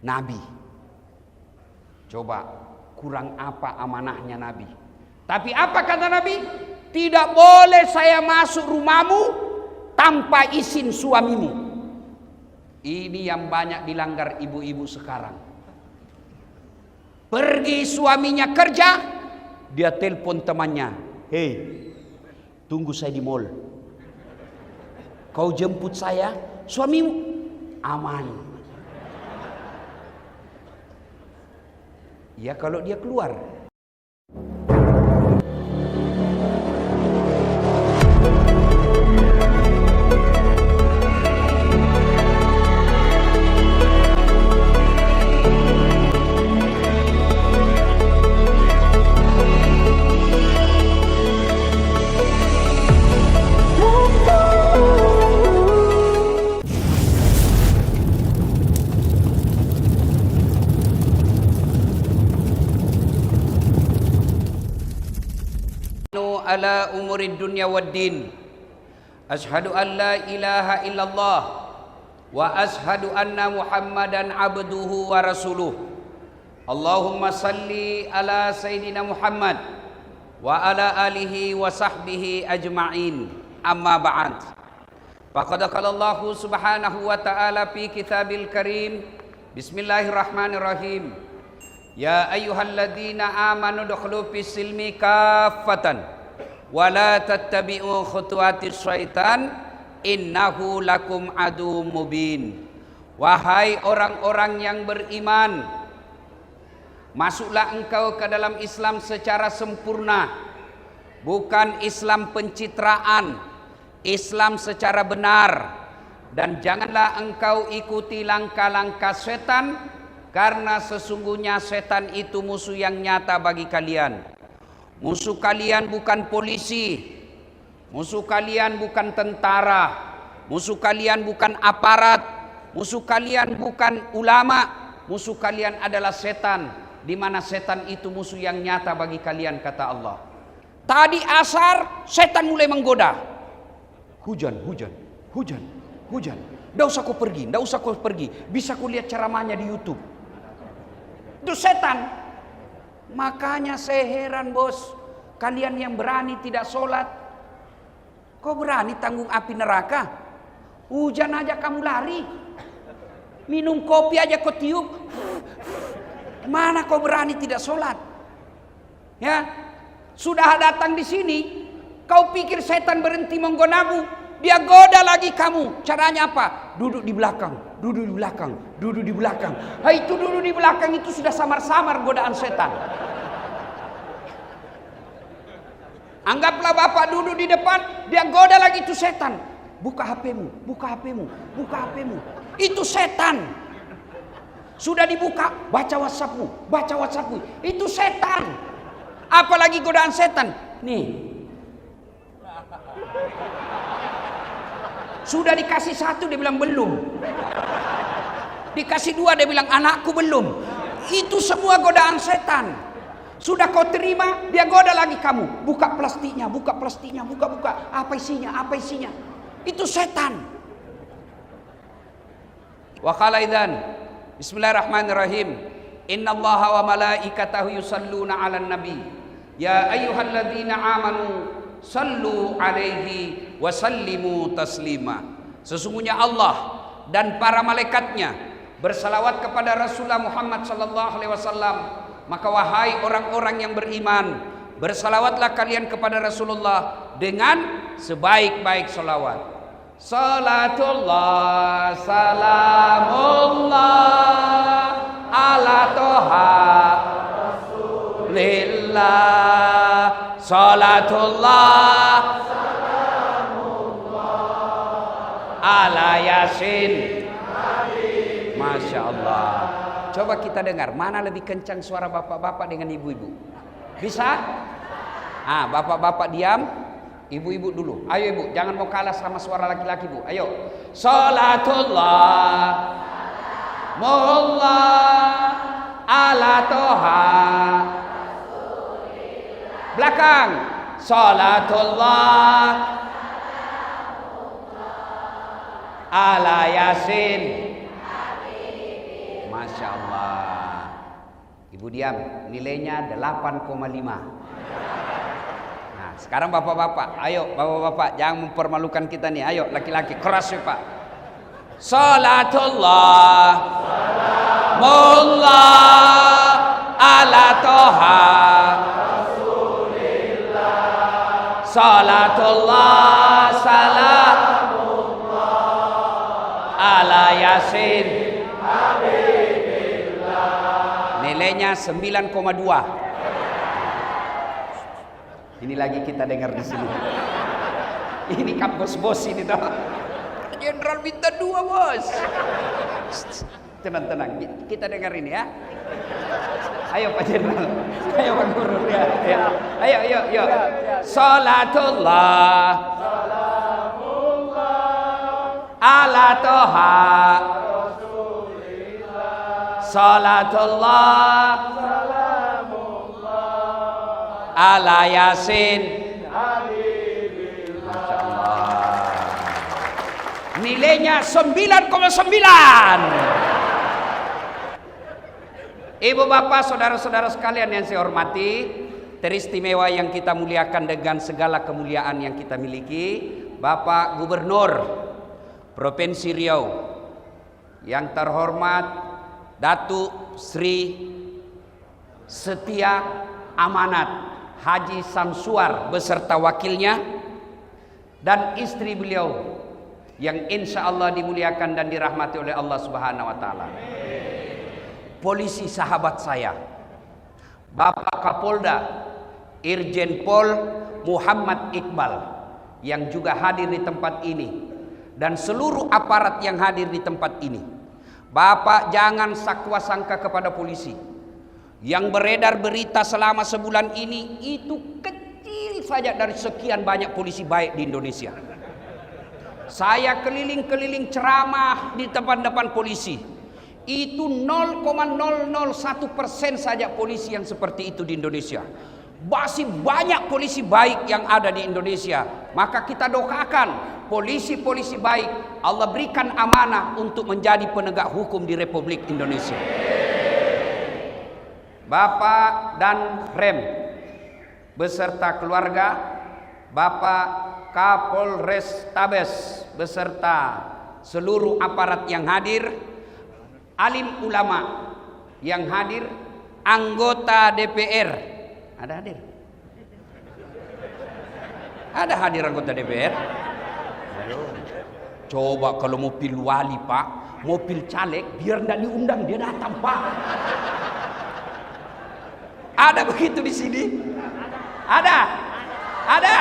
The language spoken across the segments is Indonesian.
Nabi. Coba kurang apa amanahnya Nabi? Tapi apa kata Nabi? Tidak boleh saya masuk rumahmu tanpa izin suamimu. Ini yang banyak dilanggar ibu-ibu sekarang. Pergi suaminya kerja, dia telepon temannya, "Hei, tunggu saya di mall. Kau jemput saya, suamimu aman." Ya kalau dia keluar. Ala umurid dunya waddin. Ashhadu an la ilaha illallah wa ashhadu anna Muhammadan abduhu wa rasuluh. Allahumma salli ala sayyidina Muhammad wa ala alihi wa sahbihi ajma'in. Amma ba'd. Faqad qala Allah subhanahu wa ta'ala fi kitabil karim. Bismillahirrahmanirrahim. Ya ayyuhalladzina amanu dukhulu fis silmi kaffatan wala tattabi'u khutuwatis syaitan innahu lakum adu mubin. Wahai orang-orang yang beriman, masuklah engkau ke dalam Islam secara sempurna, bukan Islam pencitraan, Islam secara benar. Dan janganlah engkau ikuti langkah-langkah setan, karena sesungguhnya setan itu musuh yang nyata bagi kalian. Musuh kalian bukan polisi, musuh kalian bukan tentara, musuh kalian bukan aparat, musuh kalian bukan ulama, musuh kalian adalah setan, di mana setan itu musuh yang nyata bagi kalian, kata Allah. Tadi asar setan mulai menggoda. Hujan. Nggak usah kau pergi, bisa kau lihat ceramahnya di YouTube. Itu setan. Makanya saya heran bos, kalian yang berani tidak sholat, kau berani tanggung api neraka? Hujan aja kamu lari, minum kopi aja kau tiup, mana kau berani tidak sholat? Ya, sudah datang di sini, kau pikir setan berhenti menggodamu, dia goda lagi kamu. Caranya apa? Duduk di belakang. Itu duduk di belakang itu sudah samar-samar godaan setan. Anggaplah bapak duduk di depan, dia goda lagi itu setan. Buka HPmu. Itu setan. Sudah dibuka, baca WhatsAppmu. Itu setan. Apalagi godaan setan. Nih. Sudah dikasih 1 dia bilang belum. Dikasih 2 dia bilang anakku belum. Itu semua godaan setan. Sudah kau terima, dia goda lagi kamu. Buka plastiknya. Apa isinya? Itu setan. Wa qala idzan. Bismillahirrahmanirrahim. Innallaha wa malaikatahu yusalluna 'alan nabi. Ya ayyuhalladzina amanu sallu 'alaihi wa sallimu taslima. Sesungguhnya Allah dan para malaikatnya bersalawat kepada Rasulullah Muhammad sallallahu alaihi wasallam. Maka wahai orang-orang yang beriman, bersalawatlah kalian kepada Rasulullah dengan sebaik-baik salawat. Salatullah salamullah ala toha Rasulillah. Salatullah salamullah ala Yasin. Masya Allah. Coba kita dengar, mana lebih kencang suara bapak-bapak dengan ibu-ibu? Bisa? Bapak-bapak diam, ibu-ibu dulu. Ayo ibu, jangan mau kalah sama suara laki-laki bu. Ayo. Salatullah mullah ala toha. Belakang. Salatullah ala Yasin. Masya Allah. Ibu diam, nilainya 8,5. Nah, sekarang bapak-bapak, ayo bapak-bapak, jangan mempermalukan kita nih. Ayo laki-laki, keras ya Pak. Salatullah mullah ala toha salatullah salamullah ala yasin nilainya 9,2. Ini lagi kita dengar di sini. Ini kampus bos ini toh. Jenderal minta 2 bos. Tenang-tenang, kita dengar ini ya. Ayo Pak Jenderal, ayo Pak Guru ya. Ayo. Salatullah ala toha salatullah ala yasin. Masya Allah. Nilainya 9,9. Ibu bapak saudara-saudara sekalian yang saya hormati, teristimewa yang kita muliakan dengan segala kemuliaan yang kita miliki, Bapak Gubernur Provinsi Riau yang terhormat Datuk Sri Setia Amanat Haji Samsuar beserta wakilnya dan istri beliau yang insya Allah dimuliakan dan dirahmati oleh Allah Subhanahu wa Ta'ala. Polisi sahabat saya, Bapak Kapolda Irjen Pol Muhammad Iqbal yang juga hadir di tempat ini dan seluruh aparat yang hadir di tempat ini. Bapak jangan sakwa sangka kepada polisi. Yang beredar berita selama sebulan ini itu kecil saja dari sekian banyak polisi baik di Indonesia. Saya keliling-keliling ceramah di depan-depan polisi. Itu 0,001% saja polisi yang seperti itu di Indonesia. Masih banyak polisi baik yang ada di Indonesia. Maka kita doakan polisi-polisi baik Allah berikan amanah untuk menjadi penegak hukum di Republik Indonesia. Bapak dan Rem beserta keluarga, Bapak Kapolres Tabes beserta seluruh aparat yang hadir, alim ulama yang hadir, anggota DPR. Ada hadir? Ada hadir anggota DPR? Coba kalau mau pil wali Pak, mau pil caleg, biar tidak diundang dia datang Pak. Ada begitu di sini? Ada? Ada?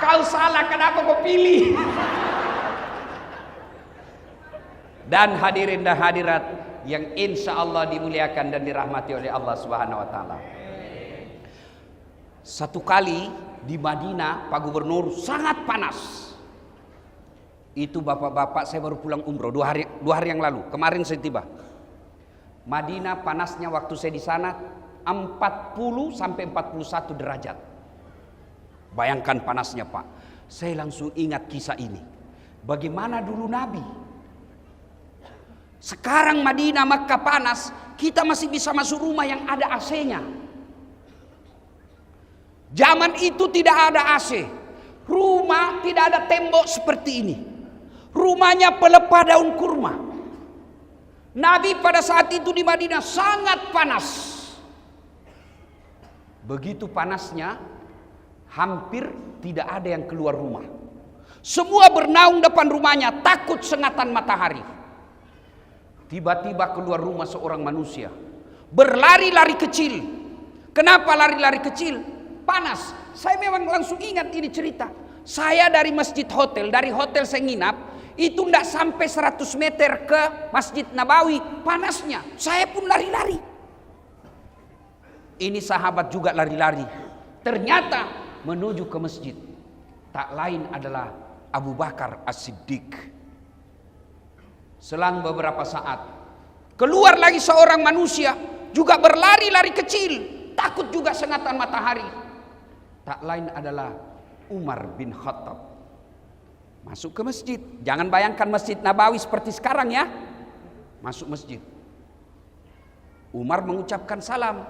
Kau salah, kenapa kau pilih? Dan hadirin dan hadirat yang insya Allah dimuliakan dan dirahmati oleh Allah Subhanahu wa Ta'ala. Satu kali di Madinah, Pak Gubernur, sangat panas. Itu bapak-bapak, saya baru pulang umroh 2 hari yang lalu. Kemarin saya tiba. Madinah panasnya waktu saya di sana 40 sampai 41 derajat. Bayangkan panasnya Pak. Saya langsung ingat kisah ini. Bagaimana dulu Nabi. Sekarang Madinah, Makkah panas, kita masih bisa masuk rumah yang ada AC-nya. Zaman itu tidak ada AC. Rumah tidak ada tembok seperti ini. Rumahnya pelepah daun kurma. Nabi pada saat itu di Madinah sangat panas. Begitu panasnya, hampir tidak ada yang keluar rumah. Semua bernaung depan rumahnya, takut sengatan matahari. Tiba-tiba keluar rumah seorang manusia, berlari-lari kecil. Kenapa lari-lari kecil? Panas. Saya memang langsung ingat ini cerita. Saya dari masjid hotel, dari hotel saya nginap, itu tidak sampai 100 meter ke Masjid Nabawi, panasnya. Saya pun lari-lari. Ini sahabat juga lari-lari. Ternyata menuju ke masjid. Tak lain adalah Abu Bakar As-Siddiq. Selang beberapa saat, keluar lagi seorang manusia, juga berlari-lari kecil, takut juga sengatan matahari. Tak lain adalah Umar bin Khattab. Masuk ke masjid. Jangan bayangkan Masjid Nabawi seperti sekarang ya. Masuk masjid. Umar mengucapkan salam.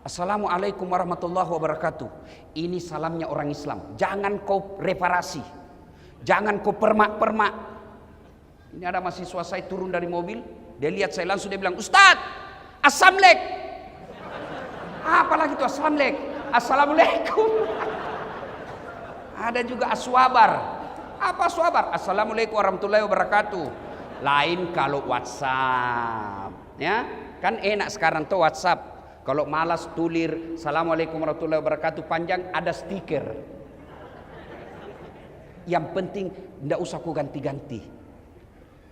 Assalamualaikum warahmatullahi wabarakatuh. Ini salamnya orang Islam. Jangan kau reparasi. Jangan kau permak-permak. Ini ada mahasiswa saya turun dari mobil. Dia lihat saya langsung dia bilang, Ustadz, Assalamualaikum. Apalagi itu Assalamualaikum. Assalamualaikum. Ada juga aswabar. Apa aswabar? Assalamualaikum warahmatullahi wabarakatuh. Lain kalau WhatsApp. Ya, kan enak sekarang tuh WhatsApp. Kalau malas tulir Assalamualaikum warahmatullahi wabarakatuh panjang, ada stiker. Yang penting tidak usah ku ganti-ganti.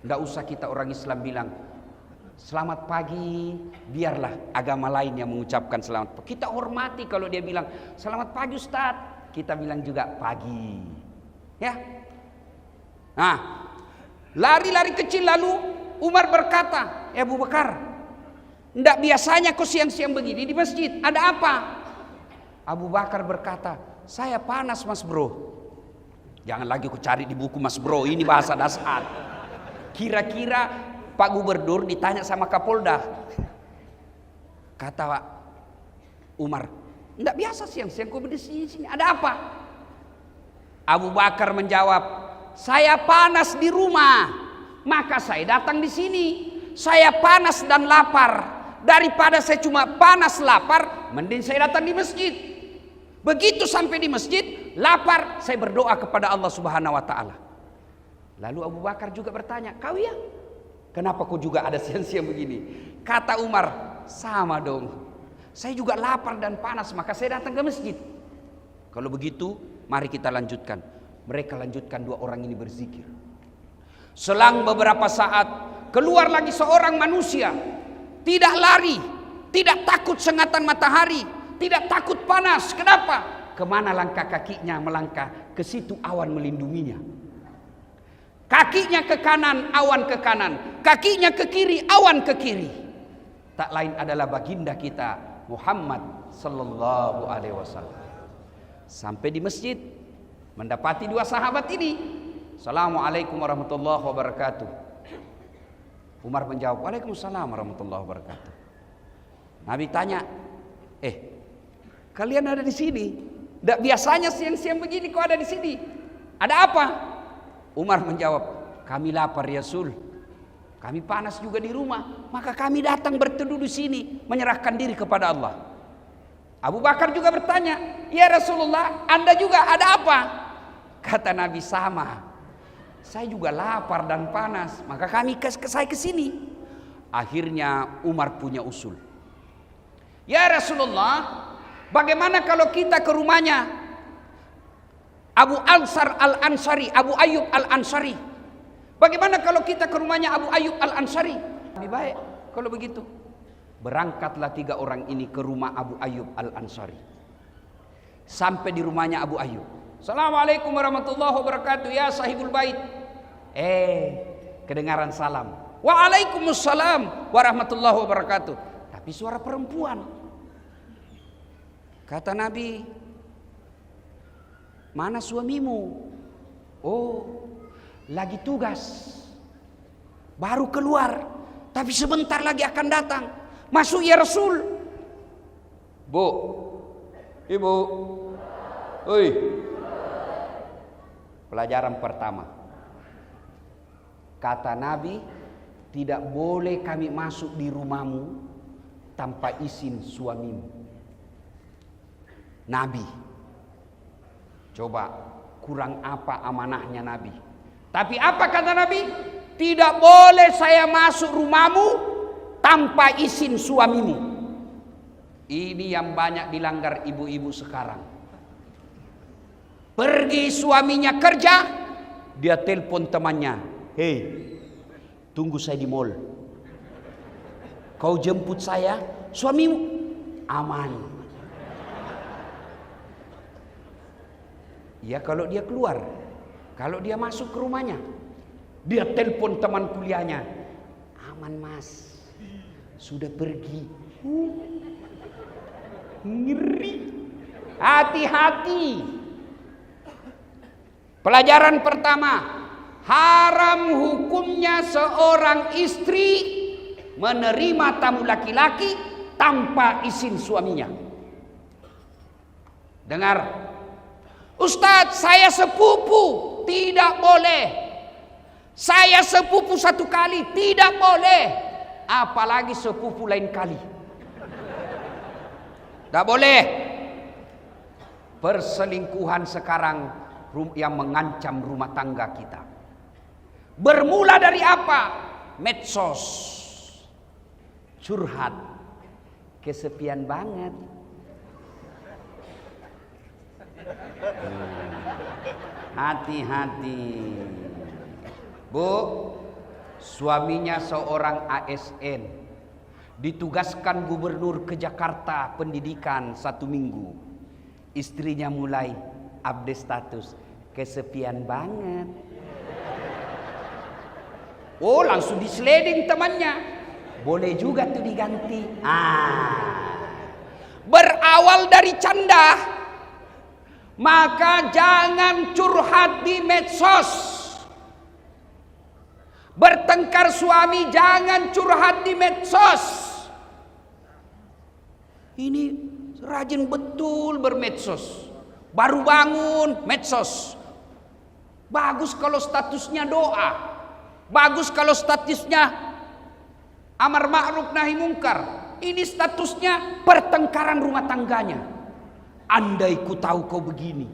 Tidak usah kita orang Islam bilang selamat pagi, biarlah agama lain yang mengucapkan selamat pagi. Kita hormati kalau dia bilang selamat pagi Ustadz, kita bilang juga pagi. Ya. Nah, lari-lari kecil lalu Umar berkata, Abu Bakar, tidak biasanya kau siang-siang begini di masjid, ada apa? Abu Bakar berkata, saya panas mas bro. Jangan lagi ku cari di buku mas bro, ini bahasa dasar. Kira-kira Pak Gubernur ditanya sama Kapolda. Kata Umar, tidak biasa siang-siang kau di sini, ada apa? Abu Bakar menjawab, saya panas di rumah, maka saya datang di sini. Saya panas dan lapar. Daripada saya cuma panas lapar, mending saya datang di masjid. Begitu sampai di masjid, lapar, saya berdoa kepada Allah Subhanahu wa taala. Lalu Abu Bakar juga bertanya, kau ya? Kenapa kau juga ada siang-siang begini? Kata Umar, sama dong. Saya juga lapar dan panas, maka saya datang ke masjid. Kalau begitu, mari kita lanjutkan. Mereka lanjutkan, dua orang ini berzikir. Selang beberapa saat, keluar lagi seorang manusia. Tidak lari, tidak takut sengatan matahari, tidak takut panas. Kenapa? Kemana langkah kakinya melangkah? Ke situ awan melindunginya. Kakinya ke kanan, awan ke kanan. Kakinya ke kiri, awan ke kiri. Tak lain adalah baginda kita Muhammad sallallahu alaihi wasallam. Sampai di masjid, mendapati dua sahabat ini. Assalamualaikum warahmatullahi wabarakatuh. Umar menjawab, Waalaikumsalam warahmatullahi wabarakatuh. Nabi tanya, kalian ada di sini? Tidak biasanya siang-siang begini kau ada di sini. Ada apa? Umar menjawab, kami lapar ya Rasul. Kami panas juga di rumah, maka kami datang berteduh di sini, menyerahkan diri kepada Allah. Abu Bakar juga bertanya, ya Rasulullah, Anda juga ada apa? Kata Nabi, sama. Saya juga lapar dan panas, maka saya ke sini. Akhirnya Umar punya usul. Ya Rasulullah, bagaimana kalau kita ke rumahnya Abu Ansar Al-Ansari, Abu Ayyub Al-Ansari? Bagaimana kalau kita ke rumahnya Abu Ayyub Al-Ansari? Lebih baik kalau begitu. Berangkatlah tiga orang ini ke rumah Abu Ayyub Al-Ansari. Sampai di rumahnya Abu Ayyub. Assalamualaikum warahmatullahi wabarakatuh ya sahibul bait. Kedengaran salam. Waalaikumsalam warahmatullahi wabarakatuh. Tapi suara perempuan. Kata Nabi, mana suamimu? Oh, lagi tugas. Baru keluar, tapi sebentar lagi akan datang. Masuk ya Rasul. Bu, ibu. Oi. Pelajaran pertama. Kata Nabi, tidak boleh kami masuk di rumahmu tanpa izin suamimu. Nabi. Coba kurang apa amanahnya Nabi. Tapi apa kata Nabi? Tidak boleh saya masuk rumahmu tanpa izin suamimu. Ini yang banyak dilanggar ibu-ibu sekarang. Pergi suaminya kerja, dia telepon temannya, hei, tunggu saya di mall. Kau jemput saya, suamimu aman. Ya kalau dia keluar, kalau dia masuk ke rumahnya, dia telepon teman kuliahnya, aman mas, sudah pergi. Ngeri, hati-hati. Pelajaran pertama, haram hukumnya seorang istri menerima tamu laki-laki tanpa izin suaminya. Dengar, Ustadz, saya sepupu, tidak boleh. Saya sepupu satu kali, tidak boleh. Apalagi sepupu lain kali. Tidak boleh. Perselingkuhan sekarang yang mengancam rumah tangga kita. Bermula dari apa? Medsos. Curhat. Kesepian banget. Hati-hati. Bu, suaminya seorang ASN. Ditugaskan gubernur ke Jakarta pendidikan 1 minggu. Istrinya mulai update status. Kesepian banget. Oh, langsung diseleding temannya. Boleh juga tuh diganti. Berawal dari canda, maka jangan curhat di medsos. Bertengkar suami, jangan curhat di medsos. Ini rajin betul bermedsos. Baru bangun medsos. Bagus kalau statusnya doa. Bagus kalau statusnya amar ma'ruf nahi mungkar. Ini statusnya pertengkaran rumah tangganya. Andai ku tahu kau begini,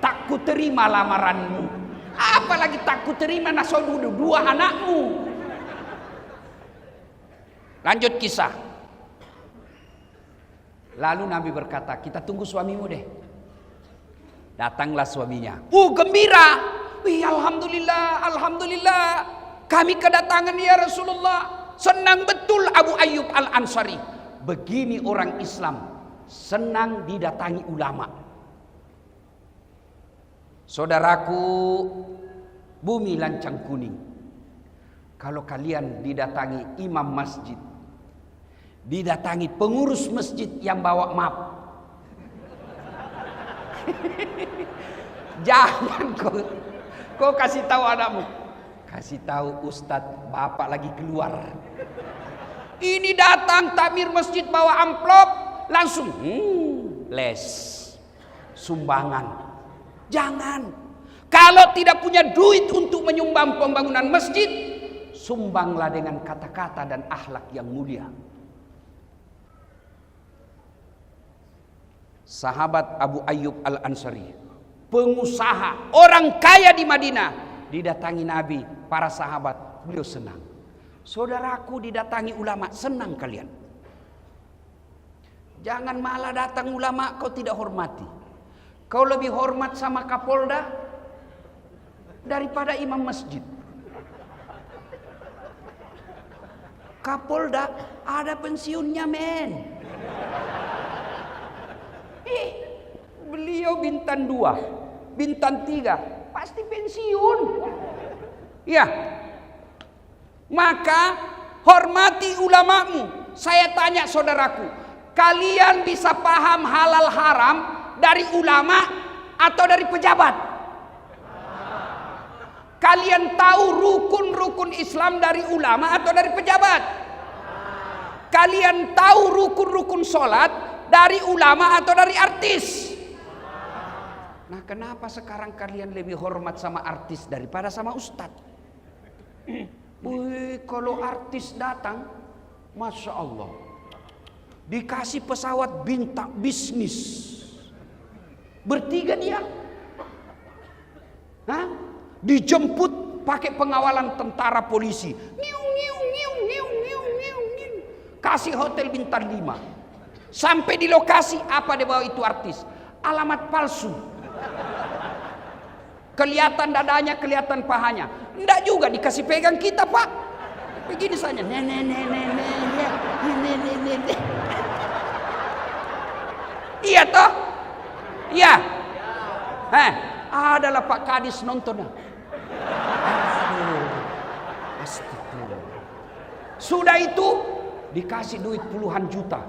tak ku terima lamaranmu. Apalagi tak ku terima nasodu 2 anakmu. Lanjut kisah. Lalu Nabi berkata, kita tunggu suamimu deh. Datanglah suaminya. Gembira. Wih, alhamdulillah, alhamdulillah. Kami kedatangan ya Rasulullah. Senang betul Abu Ayyub Al-Ansari. Begini orang Islam, senang didatangi ulama. Saudaraku, bumi lancang kuning. Kalau kalian didatangi imam masjid, didatangi pengurus masjid yang bawa map, jangan kau kasih tahu anakmu, kasih tahu Ustadz, bapak lagi keluar. Ini datang takmir masjid bawa amplop, langsung les sumbangan. Jangan. Kalau tidak punya duit untuk menyumbang pembangunan masjid, sumbanglah dengan kata-kata dan akhlak yang mulia. Sahabat Abu Ayyub Al-Ansari, pengusaha, orang kaya di Madinah, didatangi Nabi, para sahabat, beliau senang. Saudaraku didatangi ulama, senang kalian. Jangan malah datang ulama kau tidak hormati. Kau lebih hormat sama Kapolda daripada imam masjid. Kapolda ada pensiunnya, men. Beliau bintang 2, bintang 3, pasti pensiun. Ya. Maka hormati ulamamu. Saya tanya saudaraku, kalian bisa paham halal haram dari ulama atau dari pejabat? Kalian tahu rukun-rukun Islam dari ulama atau dari pejabat? Kalian tahu rukun-rukun sholat dari ulama atau dari artis? Nah, kenapa sekarang kalian lebih hormat sama artis daripada sama ustadz? Wih, kalau artis datang, Masya Allah, dikasih pesawat bintang bisnis, bertiga dia, dijemput pakai pengawalan tentara polisi, kasih hotel bintang 5, sampai di lokasi apa dia bawa itu artis, alamat palsu. Kelihatan dadanya, kelihatan pahanya. Enggak juga dikasih pegang kita, Pak. Begini saja. Iya toh? Iya. Adalah Pak Kadis nonton. Sudah itu dikasih duit puluhan juta.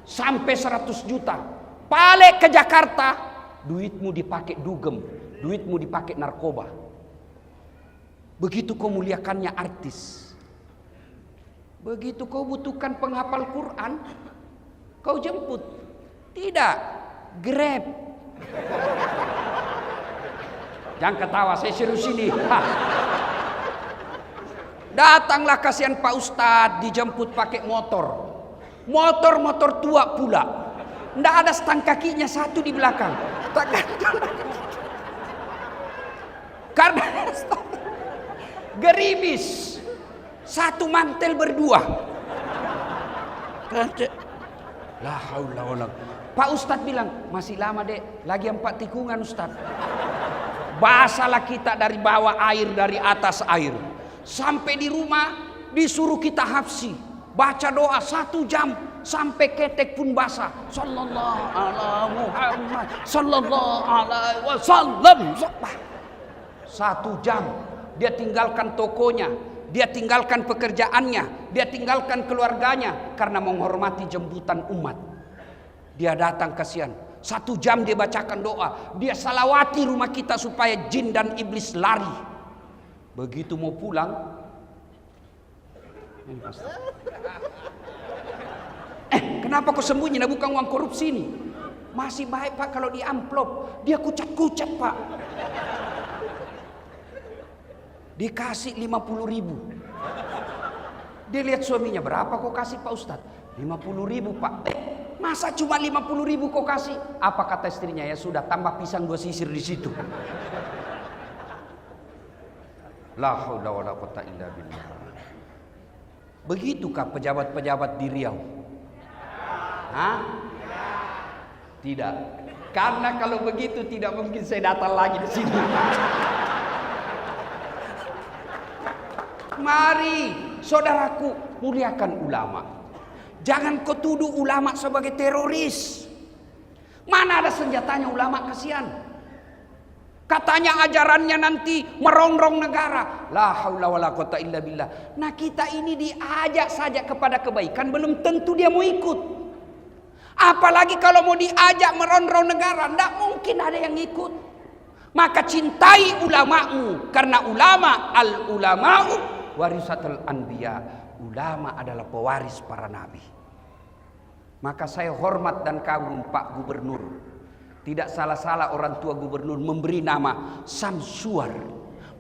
Sampai 100 juta. Balik ke Jakarta, duitmu dipakai dugem. Duitmu dipakai narkoba. Begitu kau muliakannya artis. Begitu kau butuhkan penghafal Quran, kau jemput. Tidak, Grab. Jangan ketawa, saya serius ini. Datanglah kasihan Pak Ustadz, dijemput pakai motor. Motor tua pula. Nggak ada stang kakinya satu di belakang. Karena gerimis. Satu mantel berdua. La haula wala. Pak Ustadz bilang, masih lama dek, lagi 4 tikungan Ustadz. Basalah kita dari bawah air, dari atas air. Sampai di rumah disuruh kita hafsi. Baca doa 1 jam sampai ketek pun basah. Sallallahu alaihi Muhammad sallallahu alaihi wasallam. 1 jam dia tinggalkan tokonya, dia tinggalkan pekerjaannya, dia tinggalkan keluarganya karena menghormati jemputan umat. Dia datang kasihan. 1 jam dia bacakan doa, dia salawati rumah kita supaya jin dan iblis lari. Begitu mau pulang, kenapa kau sembunyi? Nah, bukan uang korupsi ini. Masih baik Pak kalau di amplop. Dia kucat-kucat Pak. Dikasih 50.000. Dia lihat suaminya, berapa kau kasih Pak Ustadz? 50.000 Pak. Masa cuma 50.000 kau kasih? Apa kata istrinya? Ya sudah, tambah pisang 2 sisir di situ. La haula wala quwata illa billah. Begitukah pejabat-pejabat di Riau? Hah? Tidak. Karena kalau begitu tidak mungkin saya datang lagi di sini. Mari, saudaraku, muliakan ulama. Jangan kau tuduh ulama sebagai teroris. Mana ada senjatanya ulama, kasihan. Katanya ajarannya nanti merongrong negara. La haula wala quwata illa billah. Nah, kita ini diajak saja kepada kebaikan, belum tentu dia mau ikut. Apalagi kalau mau diajak merongrong negara, tidak mungkin ada yang ikut. Maka cintai ulamamu, karena ulama, al-ulama'u warisatul anbiya. Ulama adalah pewaris para nabi. Maka saya hormat dan kagum Pak Gubernur. Tidak salah-salah orang tua gubernur memberi nama Samsuar,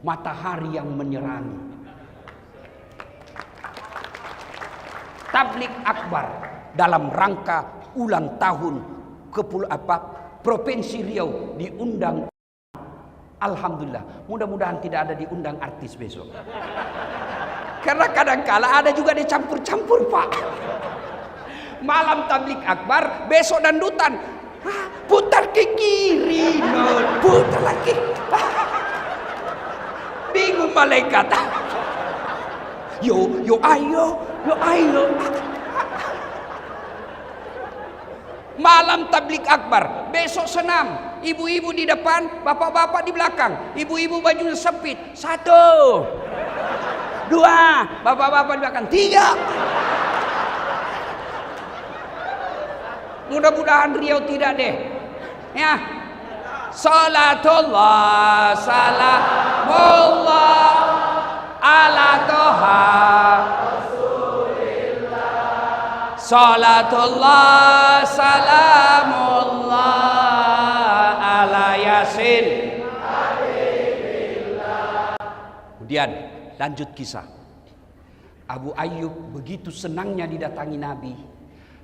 matahari yang menyerangi. Tablik Akbar dalam rangka ulang tahun Provinsi Riau diundang. Alhamdulillah, mudah-mudahan tidak ada diundang artis besok. Karena kadang-kala ada juga dicampur-campur Pak. Malam tablik akbar, besok dandutan. Putar ke kiri, putar lagi. Bingung malaikat. Yo ayo. Malam tablik akbar, besok senam. Ibu-ibu di depan, bapak-bapak di belakang. Ibu-ibu bajunya sempit. 1, 2, bapak-bapak di belakang. 3. Mudah-mudahan Riau tidak deh. Ya. Salatullah salamullah ala toha Rasulillah. Salatullah salamullah ala yasin. Kemudian lanjut kisah. Abu Ayyub begitu senangnya didatangi Nabi.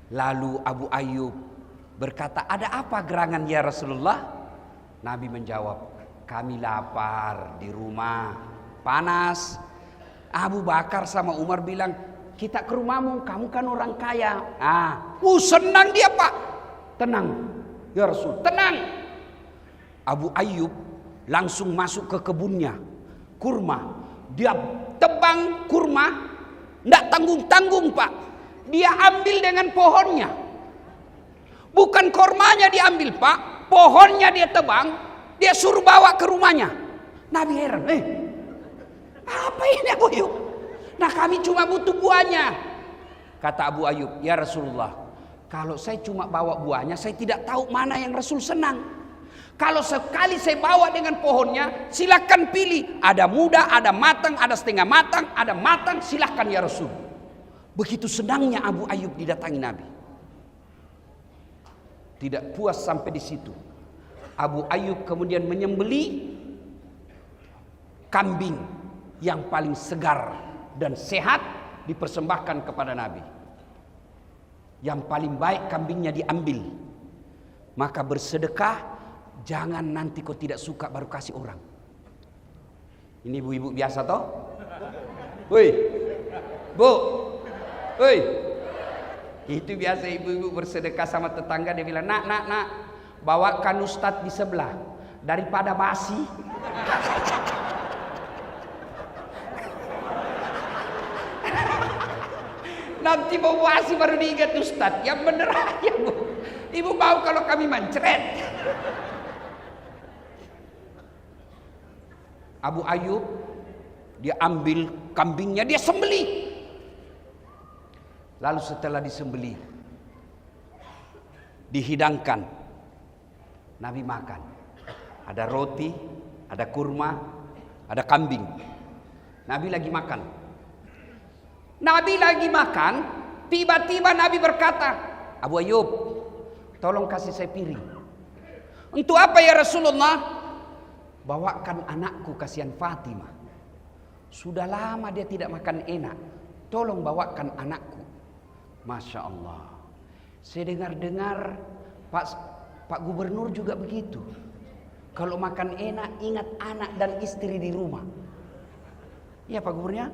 Lalu Abu Ayyub berkata, ada apa gerangan ya Rasulullah? Nabi menjawab, kami lapar di rumah, panas. Abu Bakar sama Umar bilang, kita ke rumahmu, kamu kan orang kaya. Senang dia Pak. Tenang ya Rasul, tenang. Abu Ayyub langsung masuk ke kebunnya, kurma. Dia tebang kurma, nggak tanggung-tanggung Pak. Dia ambil dengan pohonnya. Bukan kormanya diambil Pak, pohonnya dia tebang, dia suruh bawa ke rumahnya. Nabi heran, apa ini Abu Ayyub? Nah kami cuma butuh buahnya. Kata Abu Ayyub, ya Rasulullah, kalau saya cuma bawa buahnya, saya tidak tahu mana yang Rasul senang. Kalau sekali saya bawa dengan pohonnya, silakan pilih. Ada muda, ada matang, ada setengah matang, ada matang, silakan ya Rasul. Begitu senangnya Abu Ayyub didatangi Nabi. Tidak puas sampai di situ, Abu Ayyub kemudian menyembeli kambing yang paling segar dan sehat dipersembahkan kepada Nabi. Yang paling baik kambingnya diambil. Maka bersedekah, jangan nanti kau tidak suka baru kasih orang. Ini ibu-ibu biasa toh? Woi, bu, woi. Itu biasa ibu-ibu bersedekah sama tetangga, dia bilang, nak, bawakan ustadz di sebelah daripada basi. Nanti mau basi baru diingat ustadz. Yang bener aja bu. Ibu mau kalau kami mencret. Abu Ayyub dia ambil kambingnya, dia sembelih. Lalu setelah disembelih, dihidangkan, Nabi makan. Ada roti, ada kurma, ada kambing. Nabi lagi makan. Tiba-tiba Nabi berkata, Abu Ayyub, tolong kasih saya piring. Untuk apa ya Rasulullah? Bawakan anakku, kasihan Fatimah. Sudah lama dia tidak makan enak. Tolong bawakan anakku. Masya Allah. Saya dengar Pak Gubernur juga begitu. Kalau makan enak ingat anak dan istri di rumah. Iya Pak Gubernurnya?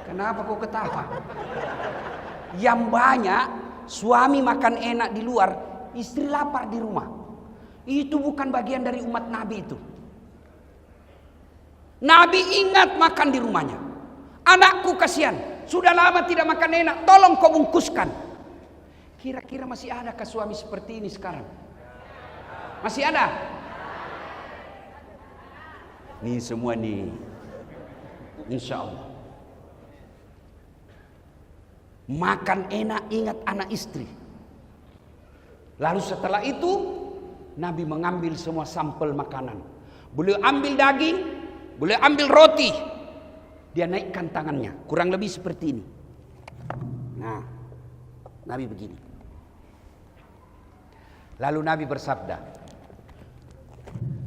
Kenapa kau ketawa? Yang banyak suami makan enak di luar, istri lapar di rumah. Itu bukan bagian dari umat Nabi itu. Nabi ingat makan di rumahnya. Anakku kasihan, sudah lama tidak makan enak, tolong kau bungkuskan. Kira-kira masih adakah suami seperti ini sekarang? Masih ada? Nih semua nih, insya Allah. Makan enak ingat anak istri. Lalu setelah itu Nabi mengambil semua sampel makanan. Beliau ambil daging, beliau ambil roti. Dia naikkan tangannya, kurang lebih seperti ini. Nah, Nabi begini. Lalu Nabi bersabda,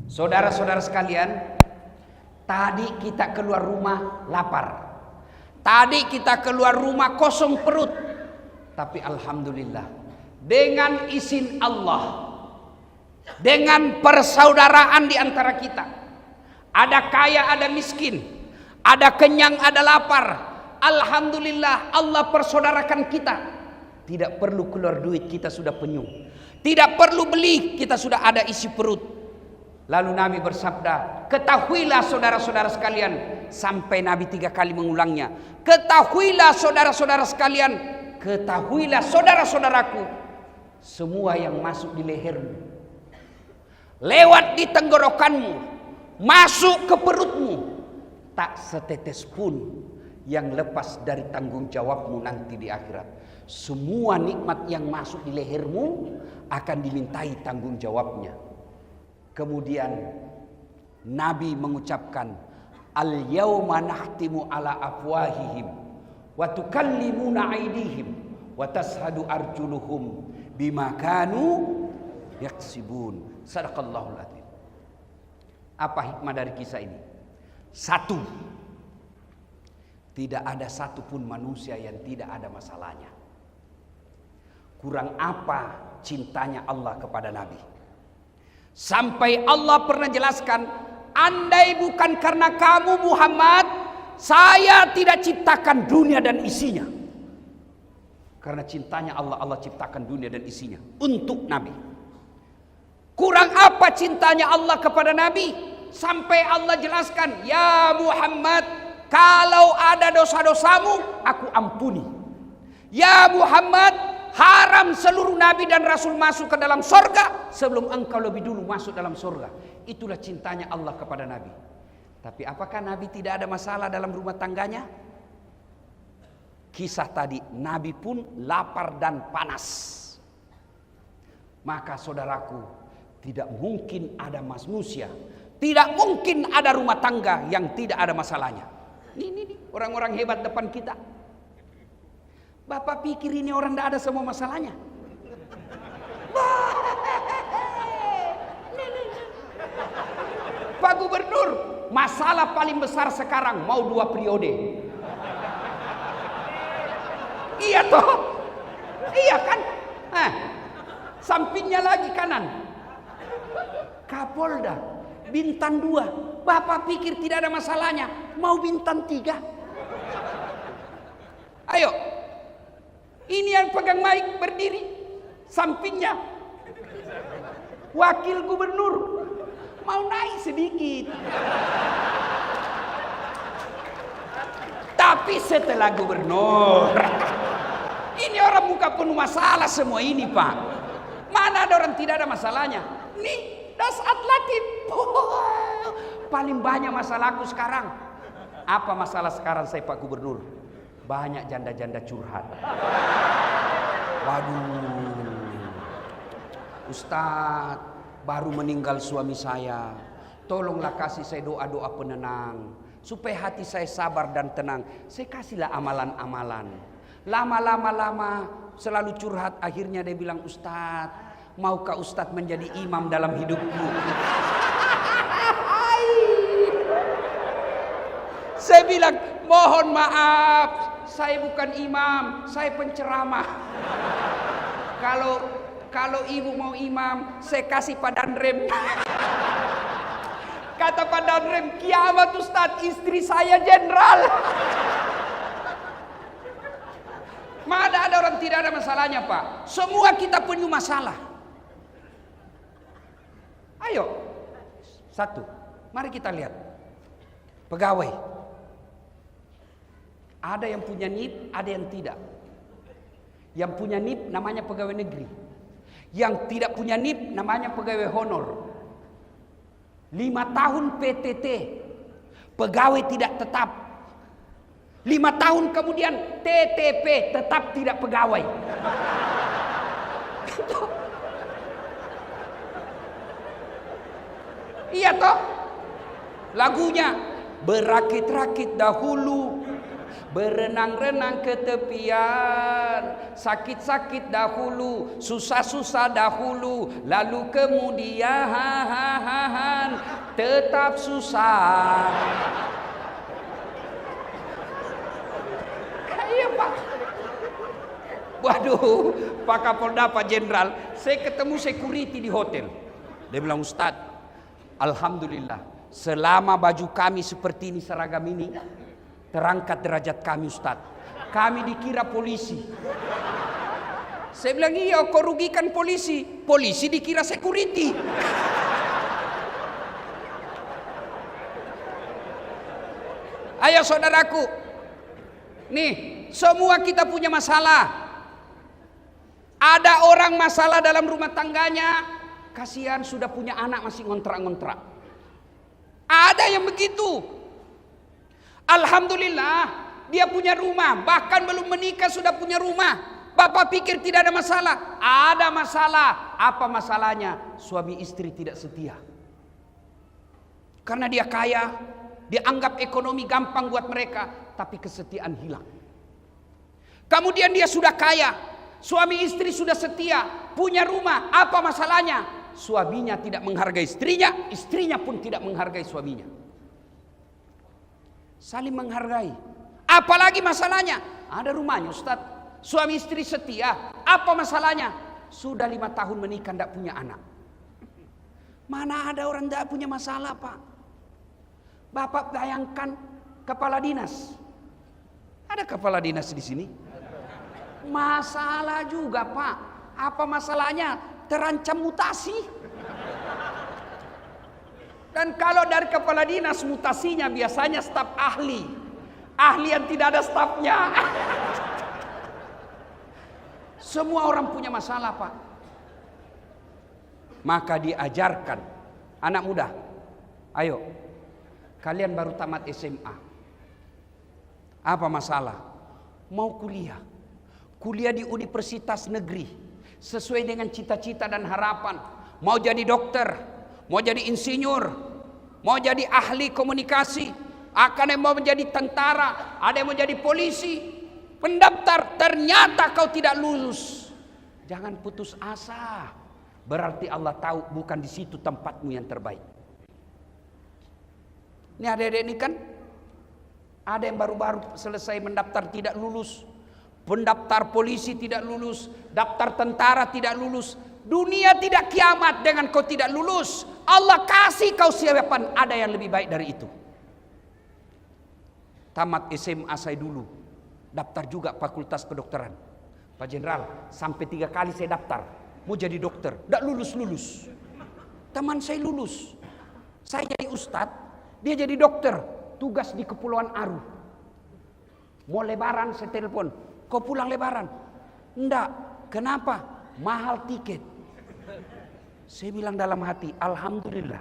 saudara-saudara sekalian, tadi kita keluar rumah lapar. Tadi kita keluar rumah kosong perut. Tapi alhamdulillah, dengan izin Allah, dengan persaudaraan di antara kita, ada kaya, ada miskin, ada kenyang, ada lapar. Alhamdulillah Allah persaudarakan kita. Tidak perlu keluar duit, kita sudah penuh. Tidak perlu beli, kita sudah ada isi perut. Lalu Nabi bersabda, ketahuilah saudara-saudara sekalian. Sampai Nabi 3 kali mengulangnya. Ketahuilah saudara-saudara sekalian. Ketahuilah saudara-saudaraku. Semua yang masuk di lehermu, lewat di tenggorokanmu, masuk ke perutmu, tak setetes pun yang lepas dari tanggung jawabmu nanti di akhirat. Semua nikmat yang masuk di lehermu akan dimintai tanggung jawabnya. Kemudian Nabi mengucapkan, al-yawma nahtimu ala afwahihim wa tukallimuna aydihim wa tashhadu arjuluhum bima kanu yaksibun. Sadaqallahul adzim. Apa hikmah dari kisah ini? Satu, tidak ada satupun manusia yang tidak ada masalahnya. Kurang apa cintanya Allah kepada Nabi? Sampai Allah pernah jelaskan, andai bukan karena kamu Muhammad, saya tidak ciptakan dunia dan isinya. Karena cintanya Allah, Allah ciptakan dunia dan isinya untuk Nabi. Kurang apa cintanya Allah kepada Nabi? Sampai Allah jelaskan, ya Muhammad, kalau ada dosa-dosamu, aku ampuni. Ya Muhammad, haram seluruh Nabi dan Rasul masuk ke dalam sorga sebelum engkau lebih dulu masuk dalam sorga. Itulah cintanya Allah kepada Nabi. Tapi apakah Nabi tidak ada masalah dalam rumah tangganya? Kisah tadi, Nabi pun lapar dan panas. Maka saudaraku, tidak mungkin ada manusia, tidak mungkin ada rumah tangga yang tidak ada masalahnya. Ini orang-orang hebat depan kita. Bapak pikir ini orang tidak ada semua masalahnya? Pak Gubernur, masalah paling besar sekarang mau 2 periode. Iya toh? Iya kan? Sampingnya lagi kanan. Kapolda, bintang 2. Bapak pikir tidak ada masalahnya, mau bintang 3. Ayo. Ini yang pegang mic berdiri. Sampingnya wakil gubernur. Mau naik sedikit. Tapi setelah gubernur, ini orang muka penuh masalah semua ini, Pak. Mana ada orang tidak ada masalahnya? Nih, Dasat Latif. Paling banyak masalahku sekarang. Apa masalah sekarang saya, Pak Gubernur? Banyak janda-janda curhat. Waduh, Ustadz, baru meninggal suami saya. Tolonglah kasih saya doa-doa penenang, supaya hati saya sabar dan tenang. Saya kasihlah amalan-amalan. Lama selalu curhat. Akhirnya dia bilang, Ustadz, maukah Ustadz menjadi imam dalam hidupku? Saya bilang, mohon maaf, saya bukan imam, saya penceramah. Kalau ibu mau imam, saya kasih Pak Danrem. Kata Pak Danrem, kiamat Ustadz, istri saya jenderal. Mana ada orang tidak ada masalahnya, Pak? Semua kita punya masalah. Ayo, satu, mari kita lihat. Pegawai. Ada yang punya NIP, ada yang tidak. Yang punya NIP namanya pegawai negeri. Yang tidak punya NIP namanya pegawai honor. 5 tahun PTT, pegawai tidak tetap. 5 tahun kemudian TTP, tetap tidak pegawai. Iya toh? Lagunya, berakit-rakit dahulu, berenang-renang ke tepian, sakit-sakit dahulu, susah-susah dahulu, lalu kemudian tetap susah. Iya, Pak. Waduh, Pak Kapolda, Pak Jenderal, saya ketemu security di hotel. Dia bilang, Ustadz, alhamdulillah, selama baju kami seperti ini, seragam ini, terangkat derajat kami, Ustadz. Kami dikira polisi. Saya bilang, iya, kau rugikan polisi. Polisi dikira security. Ayo saudaraku, nih, semua kita punya masalah. Ada orang masalah dalam rumah tangganya, kasihan sudah punya anak masih ngontrak-ngontrak. Ada yang begitu. Alhamdulillah, dia punya rumah, bahkan belum menikah sudah punya rumah. Bapak pikir tidak ada masalah? Ada masalah. Apa masalahnya? Suami istri tidak setia. Karena dia kaya, dianggap ekonomi gampang buat mereka, tapi kesetiaan hilang. Kemudian dia sudah kaya, suami istri sudah setia, punya rumah, apa masalahnya? Suaminya tidak menghargai istrinya, istrinya pun tidak menghargai suaminya. Saling menghargai. Apalagi masalahnya? Ada rumahnya, Ustadz. Suami istri setia. Apa masalahnya? Sudah 5 tahun menikah tidak punya anak. Mana ada orang tidak punya masalah, Pak? Bapak bayangkan kepala dinas. Ada kepala dinas di sini? Masalah juga, Pak. Apa masalahnya? Terancam mutasi. Dan kalau dari kepala dinas mutasinya biasanya staf ahli. Ahli yang tidak ada stafnya. Semua orang punya masalah, Pak. Maka diajarkan anak muda. Ayo, kalian baru tamat SMA. Apa masalah? Mau kuliah. Kuliah di universitas negeri. Sesuai dengan cita-cita dan harapan. Mau jadi dokter. Mau jadi insinyur, mau jadi ahli komunikasi, akan yang mau menjadi tentara, ada yang mau jadi polisi. Pendaftar, ternyata kau tidak lulus. Jangan putus asa. Berarti Allah tahu bukan di situ tempatmu yang terbaik. Ini adik-adik ini kan ada yang baru-baru selesai mendaftar tidak lulus. Pendaftar polisi tidak lulus. Daftar tentara tidak lulus. Dunia tidak kiamat dengan kau tidak lulus. Allah kasih kau siapan ada yang lebih baik dari itu. Tamat SMA saya dulu, daftar juga fakultas kedokteran. Pak Jenderal, sampai 3 kali saya daftar, mau jadi dokter, tidak lulus-lulus. Teman saya lulus, saya jadi ustadz, dia jadi dokter, tugas di Kepulauan Aru. Mau lebaran saya telepon, kau pulang lebaran? Enggak, kenapa? Mahal tiket. Saya bilang dalam hati, alhamdulillah,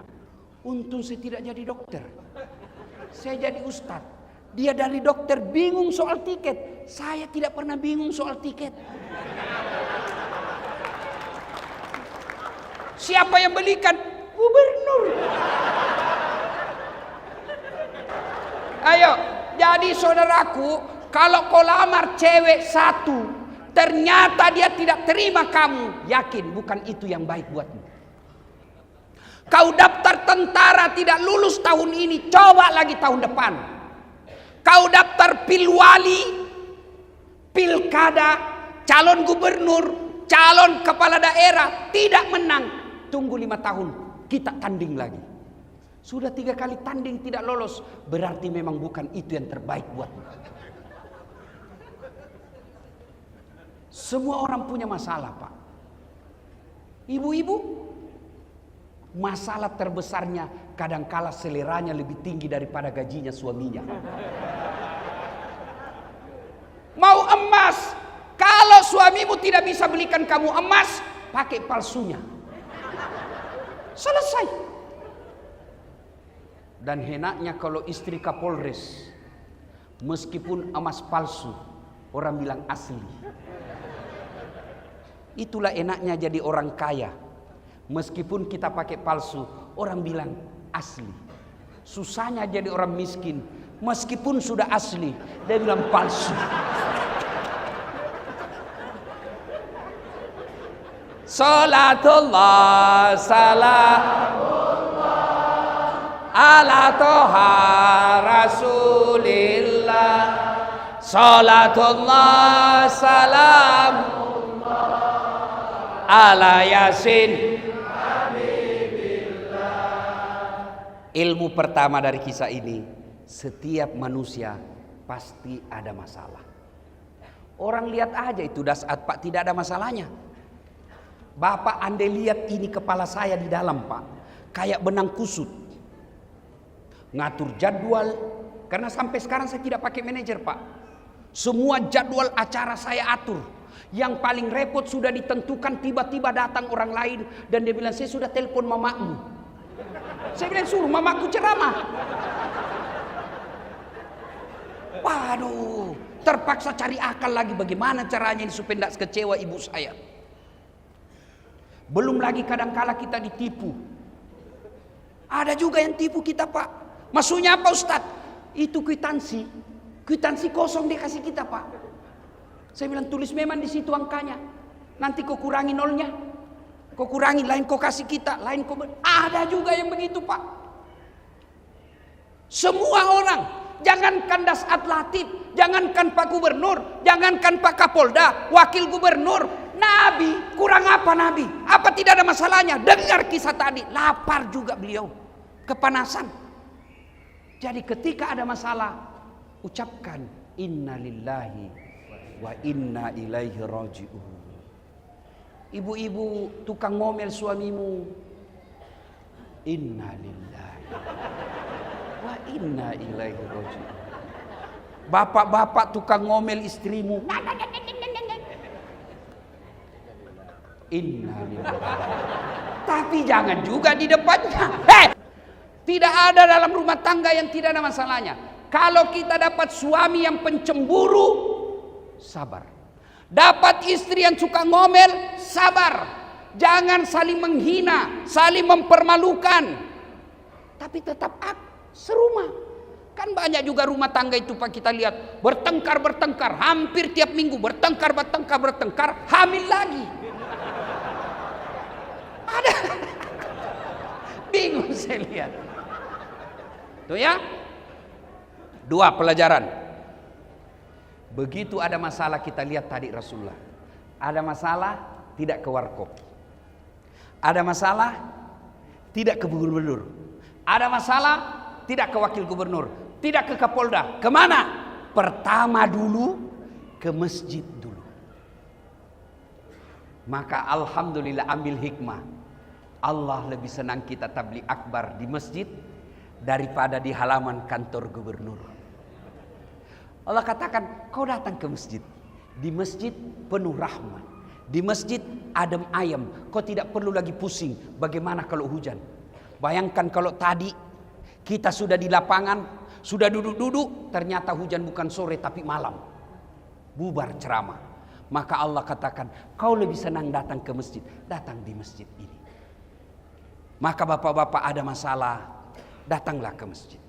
untung saya tidak jadi dokter. Saya jadi ustadz. Dia dari dokter bingung soal tiket. Saya tidak pernah bingung soal tiket. Siapa yang belikan? Gubernur. Ayo, jadi saudaraku, kalau kau lamar cewek satu, ternyata dia tidak terima kamu, yakin bukan itu yang baik buatmu. Kau daftar tentara tidak lulus tahun ini, coba lagi tahun depan. Kau daftar pilwali, pilkada, calon gubernur, calon kepala daerah, tidak menang. Tunggu 5 tahun, kita tanding lagi. Sudah 3 kali tanding tidak lolos, berarti memang bukan itu yang terbaik buatmu. Semua orang punya masalah, Pak. Ibu-ibu, masalah terbesarnya kadangkala seleranya lebih tinggi daripada gajinya suaminya. Mau emas, kalau suamimu tidak bisa belikan kamu emas, pakai palsunya. Selesai. Dan henaknya kalau istri Kapolres, meskipun emas palsu, orang bilang asli. Itulah enaknya jadi orang kaya. Meskipun kita pakai palsu, orang bilang asli. Susahnya jadi orang miskin, meskipun sudah asli, dia bilang palsu. Salatullah salamullah ala toha rasulillah. Salatullah salamullah ala yasin. Ilmu pertama dari kisah ini, setiap manusia pasti ada masalah. Orang lihat aja itu dasar Pak, tidak ada masalahnya. Bapak andai lihat ini kepala saya di dalam Pak, kayak benang kusut. Ngatur jadwal, karena sampai sekarang saya tidak pakai manajer Pak. Semua jadwal acara saya atur. Yang paling repot sudah ditentukan, tiba-tiba datang orang lain dan dia bilang, saya sudah telepon mamamu. Saya bilang suruh mamaku ceramah. Waduh, terpaksa cari akal lagi bagaimana caranya ini supaya tidak kecewa ibu saya. Belum lagi kadangkala kita ditipu. Ada juga yang tipu kita Pak. Maksudnya apa Ustadz? Itu kwitansi. Kwitansi kosong dia kasih kita Pak. Saya bilang tulis memang di situ angkanya. Nanti kau kurangi nolnya. Kau kurangi, lain kau kasih kita, lain kau ada juga yang begitu Pak. Semua orang, jangankan Dasat Latif, jangankan Pak Gubernur, jangankan Pak Kapolda, Wakil Gubernur, Nabi, kurang apa Nabi? Apa tidak ada masalahnya? Dengar kisah tadi, lapar juga beliau, kepanasan. Jadi ketika ada masalah, ucapkan inna lillahi wa inna ilaihi raji'un. Ibu-ibu tukang ngomel suamimu, inna lillahi wa inna ilaihi raji'un. Bapak-bapak tukang ngomel istrimu, inna lillahi. Tapi jangan juga di depannya. Tidak ada dalam rumah tangga yang tidak ada masalahnya. Kalau kita dapat suami yang pencemburu, sabar. Dapat istri yang suka ngomel, sabar. Jangan saling menghina, saling mempermalukan. Tapi tetap serumah. Kan banyak juga rumah tangga itu Pak kita lihat bertengkar, hampir tiap minggu bertengkar, hamil lagi. Ada. Bingung saya lihat. Tuh ya. 2 pelajaran. Begitu ada masalah kita lihat tadi Rasulullah. Ada masalah tidak ke warkop. Ada masalah tidak ke gubernur. Ada masalah tidak ke wakil gubernur. Tidak ke Kapolda. Kemana? Pertama dulu ke masjid dulu. Maka alhamdulillah ambil hikmah. Allah lebih senang kita tabligh akbar di masjid daripada di halaman kantor gubernur. Allah katakan kau datang ke masjid. Di masjid penuh rahmat. Di masjid adem ayem. Kau tidak perlu lagi pusing. Bagaimana kalau hujan? Bayangkan kalau tadi kita sudah di lapangan. Sudah duduk-duduk, ternyata hujan bukan sore tapi malam. Bubar ceramah. Maka Allah katakan, kau lebih senang datang ke masjid. Datang di masjid ini. Maka bapak-bapak ada masalah, datanglah ke masjid.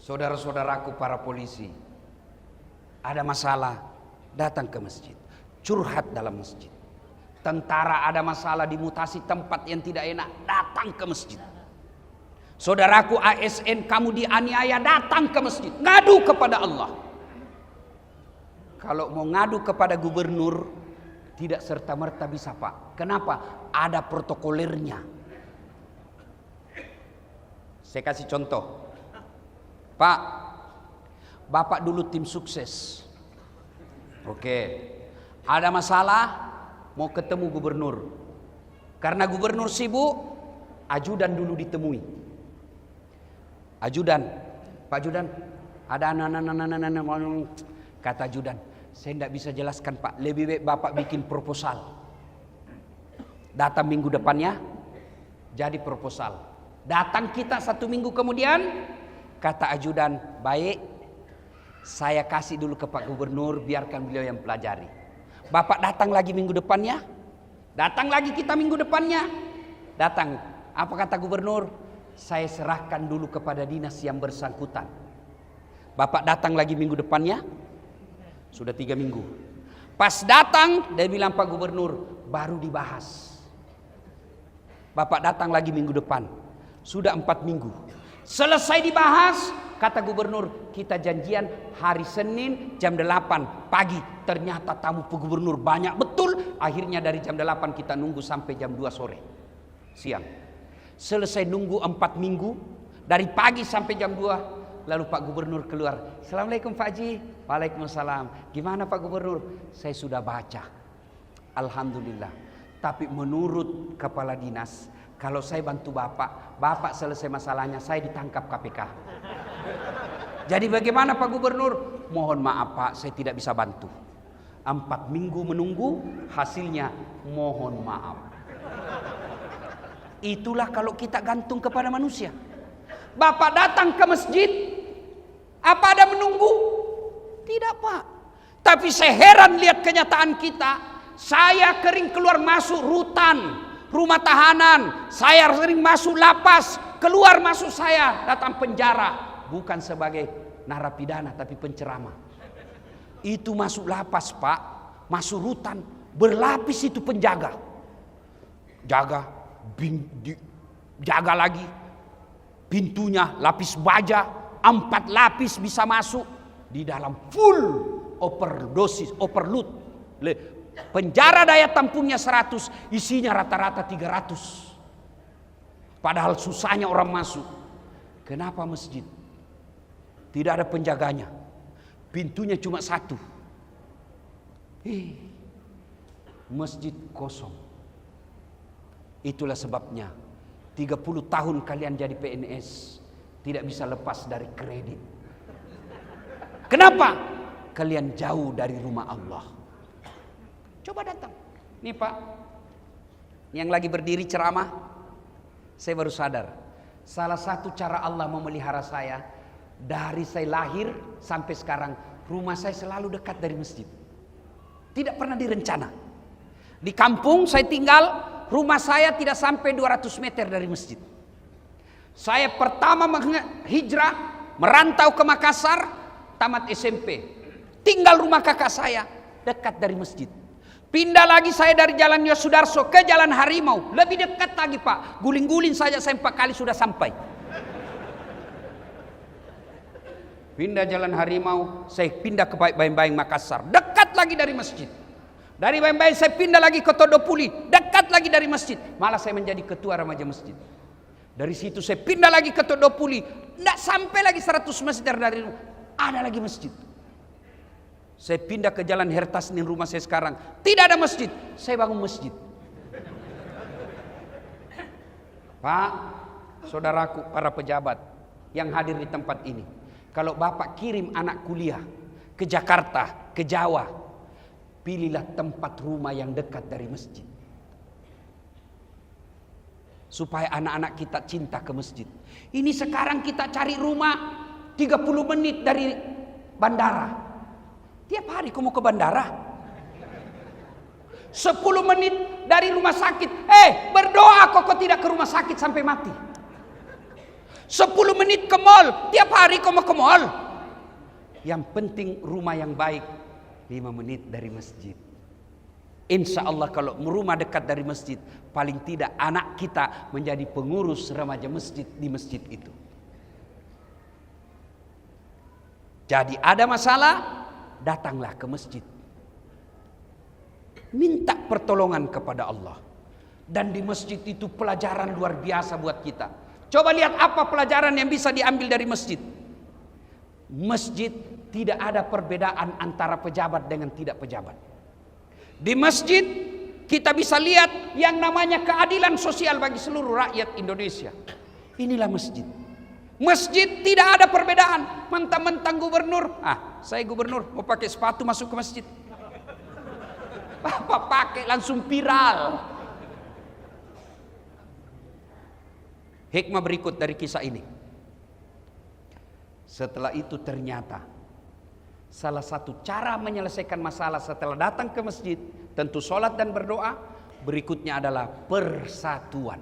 Saudara-saudaraku para polisi, ada masalah, datang ke masjid. Curhat dalam masjid. Tentara ada masalah di mutasi tempat yang tidak enak, datang ke masjid. Saudaraku ASN kamu dianiaya, datang ke masjid, ngadu kepada Allah. Kalau mau ngadu kepada gubernur tidak serta-merta bisa Pak. Kenapa? Ada protokolernya. Saya kasih contoh. Pak, Bapak dulu tim sukses. Oke. Ada masalah mau ketemu gubernur. Karena gubernur sibuk, ajudan dulu ditemui. Ajudan, Pak Ajudan, ada anak-anak, kata ajudan, saya tidak bisa jelaskan Pak, lebih baik Bapak bikin proposal. Datang minggu depannya, jadi proposal. Datang kita 1 minggu kemudian, kata ajudan, baik, saya kasih dulu ke Pak Gubernur, biarkan beliau yang pelajari. Bapak datang lagi minggu depannya, datang lagi kita minggu depannya, datang, apa kata Gubernur? Saya serahkan dulu kepada dinas yang bersangkutan. Bapak datang lagi minggu depannya, sudah 3 minggu. Pas datang, dia bilang Pak Gubernur, baru dibahas. Bapak datang lagi minggu depan, sudah 4 minggu. Selesai dibahas, kata Gubernur, kita janjian hari Senin jam 8 pagi. Ternyata tamu Pak Gubernur banyak betul. Akhirnya dari jam 8 kita nunggu sampai jam 2 sore, siang. Selesai nunggu 4 minggu, dari pagi sampai jam 2, lalu Pak Gubernur keluar. Assalamualaikum Pak Haji. Waalaikumsalam. Gimana Pak Gubernur? Saya sudah baca. Alhamdulillah. Tapi menurut kepala dinas, kalau saya bantu Bapak selesai masalahnya, saya ditangkap KPK. Jadi bagaimana Pak Gubernur? Mohon maaf Pak, saya tidak bisa bantu. 4 minggu menunggu, hasilnya mohon maaf. Itulah kalau kita gantung kepada manusia. Bapak datang ke masjid, apa ada menunggu? Tidak Pak. Tapi saya heran lihat kenyataan kita. Saya kering keluar masuk rutan, rumah tahanan. Saya sering masuk lapas, keluar masuk saya datang penjara. Bukan sebagai narapidana tapi penceramah. Itu masuk lapas Pak, masuk rutan, berlapis itu penjaga. Jaga lagi pintunya lapis baja, 4 lapis bisa masuk di dalam, full overload. Penjara daya tampungnya 100, isinya rata-rata 300. Padahal susahnya orang masuk. Kenapa masjid tidak ada penjaganya? Pintunya cuma 1. Masjid kosong. Itulah sebabnya 30 tahun kalian jadi PNS tidak bisa lepas dari kredit. Kenapa? Kalian jauh dari rumah Allah. Coba datang. Nih Pak, yang lagi berdiri ceramah, saya baru sadar. Salah satu cara Allah memelihara saya, dari saya lahir sampai sekarang, rumah saya selalu dekat dari masjid. Tidak pernah direncana. Di kampung saya tinggal, rumah saya tidak sampai 200 meter dari masjid. Saya pertama hijrah, merantau ke Makassar, tamat SMP. Tinggal rumah kakak saya, dekat dari masjid. Pindah lagi saya dari Jalan Yosudarso ke Jalan Harimau, lebih dekat lagi Pak. Guling-guling saja saya 4 kali sudah sampai. Pindah Jalan Harimau, saya pindah ke Bayang-Bayang Makassar, dekat lagi dari masjid. Dari Bayang-Bayang saya pindah lagi ke Todopuli, dekat lagi dari masjid. Malah saya menjadi ketua remaja masjid. Dari situ saya pindah lagi ke Todopuli, tidak sampai lagi 100 meter dari rumah, ada lagi masjid. Saya pindah ke Jalan Hertasnin rumah saya sekarang, tidak ada masjid, saya bangun masjid. Pak, saudaraku, para pejabat yang hadir di tempat ini, kalau Bapak kirim anak kuliah ke Jakarta, ke Jawa, pilihlah tempat rumah yang dekat dari masjid. Supaya anak-anak kita cinta ke masjid. Ini sekarang kita cari rumah 30 menit dari bandara. Tiap hari kau mau ke bandara. 10 menit dari rumah sakit. Berdoa kau tidak ke rumah sakit sampai mati. 10 menit ke mall. Tiap hari kau mau ke mall. Yang penting rumah yang baik 5 menit dari masjid. Insya Allah kalau rumah dekat dari masjid, paling tidak anak kita menjadi pengurus remaja masjid di masjid itu. Jadi ada masalah, datanglah ke masjid. Minta pertolongan kepada Allah. Dan di masjid itu pelajaran luar biasa buat kita. Coba lihat apa pelajaran yang bisa diambil dari masjid. Masjid tidak ada perbedaan antara pejabat dengan tidak pejabat. Di masjid kita bisa lihat yang namanya keadilan sosial bagi seluruh rakyat Indonesia. Inilah masjid. Masjid tidak ada perbedaan. Mentang-mentang gubernur, saya gubernur mau pakai sepatu masuk ke masjid. Bapak pakai langsung viral. Hikmah berikut dari kisah ini. Setelah itu ternyata salah satu cara menyelesaikan masalah setelah datang ke masjid, tentu sholat dan berdoa. Berikutnya adalah persatuan.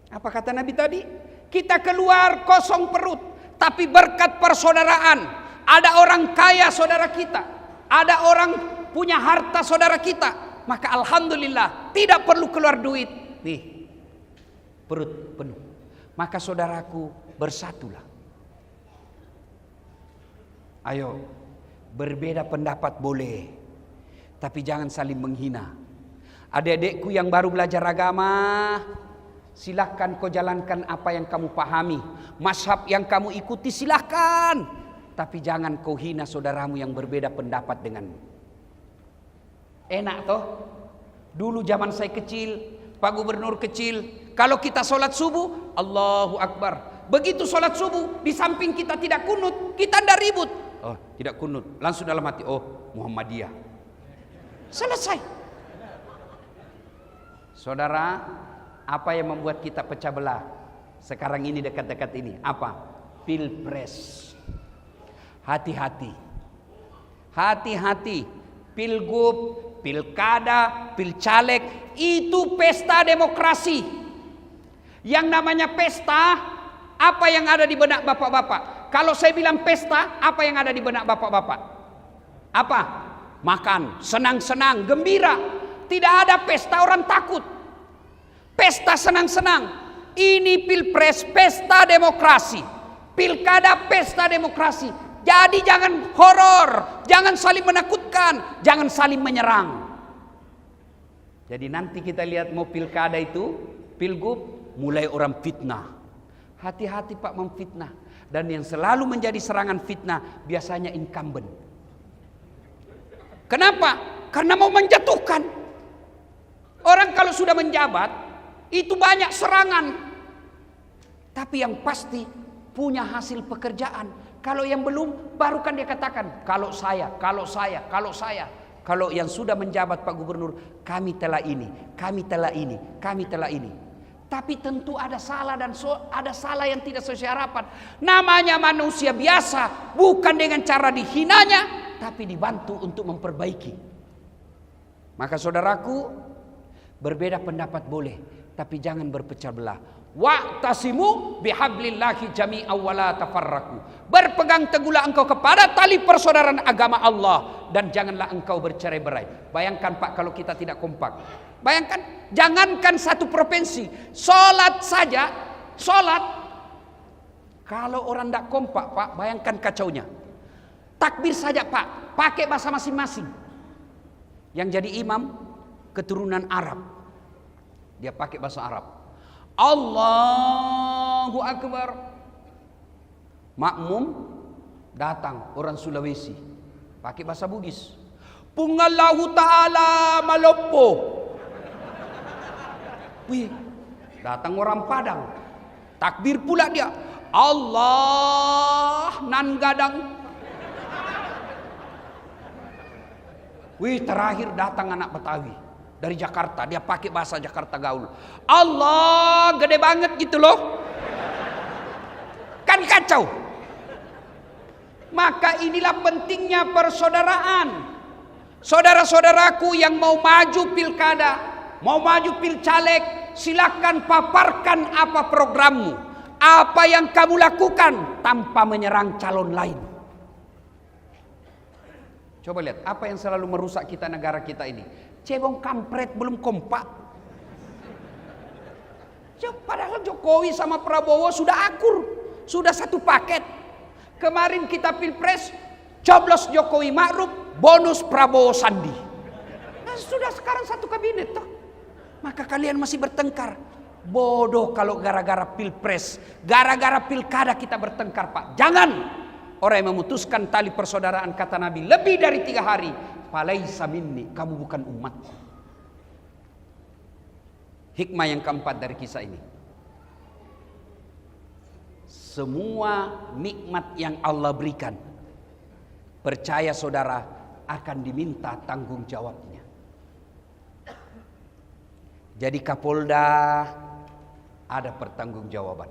Apa kata Nabi tadi? Kita keluar kosong perut, tapi berkat persaudaraan. Ada orang kaya saudara kita, ada orang punya harta saudara kita, maka alhamdulillah tidak perlu keluar duit. Nih, perut penuh. Maka saudaraku, bersatulah. Ayo, berbeda pendapat boleh, tapi jangan saling menghina. Adik-adikku yang baru belajar agama, silahkan kau jalankan apa yang kamu pahami. Mazhab yang kamu ikuti silahkan, tapi jangan kau hina saudaramu yang berbeda pendapat denganmu. Enak toh? Dulu zaman saya kecil, Pak Gubernur kecil, kalau kita sholat subuh, Allahu Akbar. Begitu sholat subuh, di samping kita tidak kunut, kita tidak ribut. Oh, tidak kunut, langsung dalam hati, oh Muhammadiyah. Selesai. Saudara, apa yang membuat kita pecah belah sekarang ini dekat-dekat ini? Apa? Pilpres. Hati-hati. Hati-hati. Pilgub, pilkada, pilcaleg, itu pesta demokrasi. Yang namanya pesta, apa yang ada di benak bapak-bapak? Kalau saya bilang pesta, apa yang ada di benak bapak-bapak? Apa? Makan, senang-senang, gembira. Tidak ada pesta orang takut. Pesta senang-senang. Ini pilpres, pesta demokrasi. Pilkada, pesta demokrasi. Jadi jangan horor, jangan saling menakutkan, jangan saling menyerang. Jadi nanti kita lihat mau pilkada itu, pilgub, mulai orang fitnah. Hati-hati Pak memfitnah. Dan yang selalu menjadi serangan fitnah biasanya incumbent. Kenapa? Karena mau menjatuhkan. Orang kalau sudah menjabat itu banyak serangan. Tapi yang pasti punya hasil pekerjaan. Kalau yang belum baru kan dia katakan kalau saya. Kalau yang sudah menjabat Pak Gubernur, kami telah ini, kami telah ini, kami telah ini. Tapi tentu ada salah dan ada salah yang tidak sesuai harapan. Namanya manusia biasa, bukan dengan cara dihinanya, tapi dibantu untuk memperbaiki. Maka saudaraku, berbeda pendapat boleh, tapi jangan berpecah belah. Wa'tasimu bihablillahi jami'an wa la tafarraqu. Berpegang teguhlah engkau kepada tali persaudaraan agama Allah dan janganlah engkau bercerai-berai. Bayangkan Pak kalau kita tidak kompak. Bayangkan, jangankan satu provinsi, sholat saja, sholat. Kalau orang tidak kompak Pak, bayangkan kacaunya. Takbir saja Pak, pakai bahasa masing-masing. Yang jadi imam keturunan Arab, dia pakai bahasa Arab. Allahu Akbar. Makmum datang orang Sulawesi, pakai bahasa Bugis. Pungallahu ta'ala maloppo. Wih, datang orang Padang, takbir pula dia. Allah nan gadang. Wih, terakhir datang anak Betawi dari Jakarta, dia pakai bahasa Jakarta gaul. Allah gede banget gitu loh. Kan kacau. Maka inilah pentingnya persaudaraan. Saudara-saudaraku yang mau maju pilkada, mau maju pilcaleg, silakan paparkan apa programmu, apa yang kamu lakukan tanpa menyerang calon lain. Coba lihat apa yang selalu merusak kita negara kita ini. Cebong kampret belum kompak. Padahal Jokowi sama Prabowo sudah akur, sudah satu paket. Kemarin kita pilpres, coblos Jokowi Ma'ruf, bonus Prabowo Sandi. Nah, sudah sekarang satu kabinet toh. Maka kalian masih bertengkar. Bodoh kalau gara-gara pilpres, gara-gara pilkada kita bertengkar Pak. Jangan. Orang yang memutuskan tali persaudaraan kata Nabi lebih dari 3 hari, falaisa minni, kamu bukan umat. Hikmah yang keempat dari kisah ini. Semua nikmat yang Allah berikan, percaya saudara, akan diminta tanggung jawabnya. Jadi Kapolda ada pertanggungjawaban.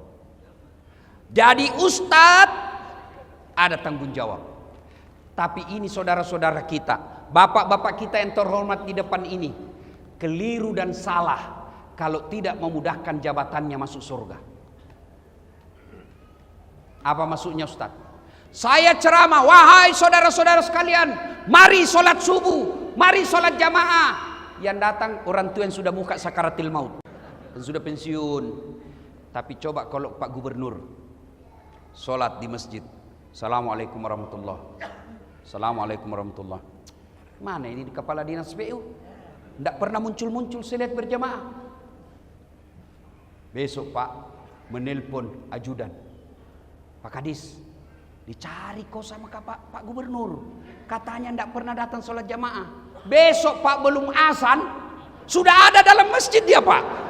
Jadi Ustadz ada tanggung jawab. Tapi ini saudara-saudara kita, bapak-bapak kita yang terhormat di depan ini, keliru dan salah kalau tidak memudahkan jabatannya masuk surga. Apa maksudnya Ustaz? Saya ceramah, wahai saudara-saudara sekalian, mari sholat subuh, mari sholat jamaah. Yang datang orang tua yang sudah muka sakaratil maut, yang sudah pensiun. Tapi coba kalau Pak Gubernur sholat di masjid, Assalamualaikum warahmatullah, Assalamualaikum warahmatullah. Mana ini di kepala dinas PU? Tidak pernah muncul-muncul saya lihat berjamaah. Besok Pak menelpon ajudan, Pak Kadis, dicari kau sama Pak Gubernur, katanya tidak pernah datang sholat jamaah. Besok Pak belum azan sudah ada dalam masjid dia Pak.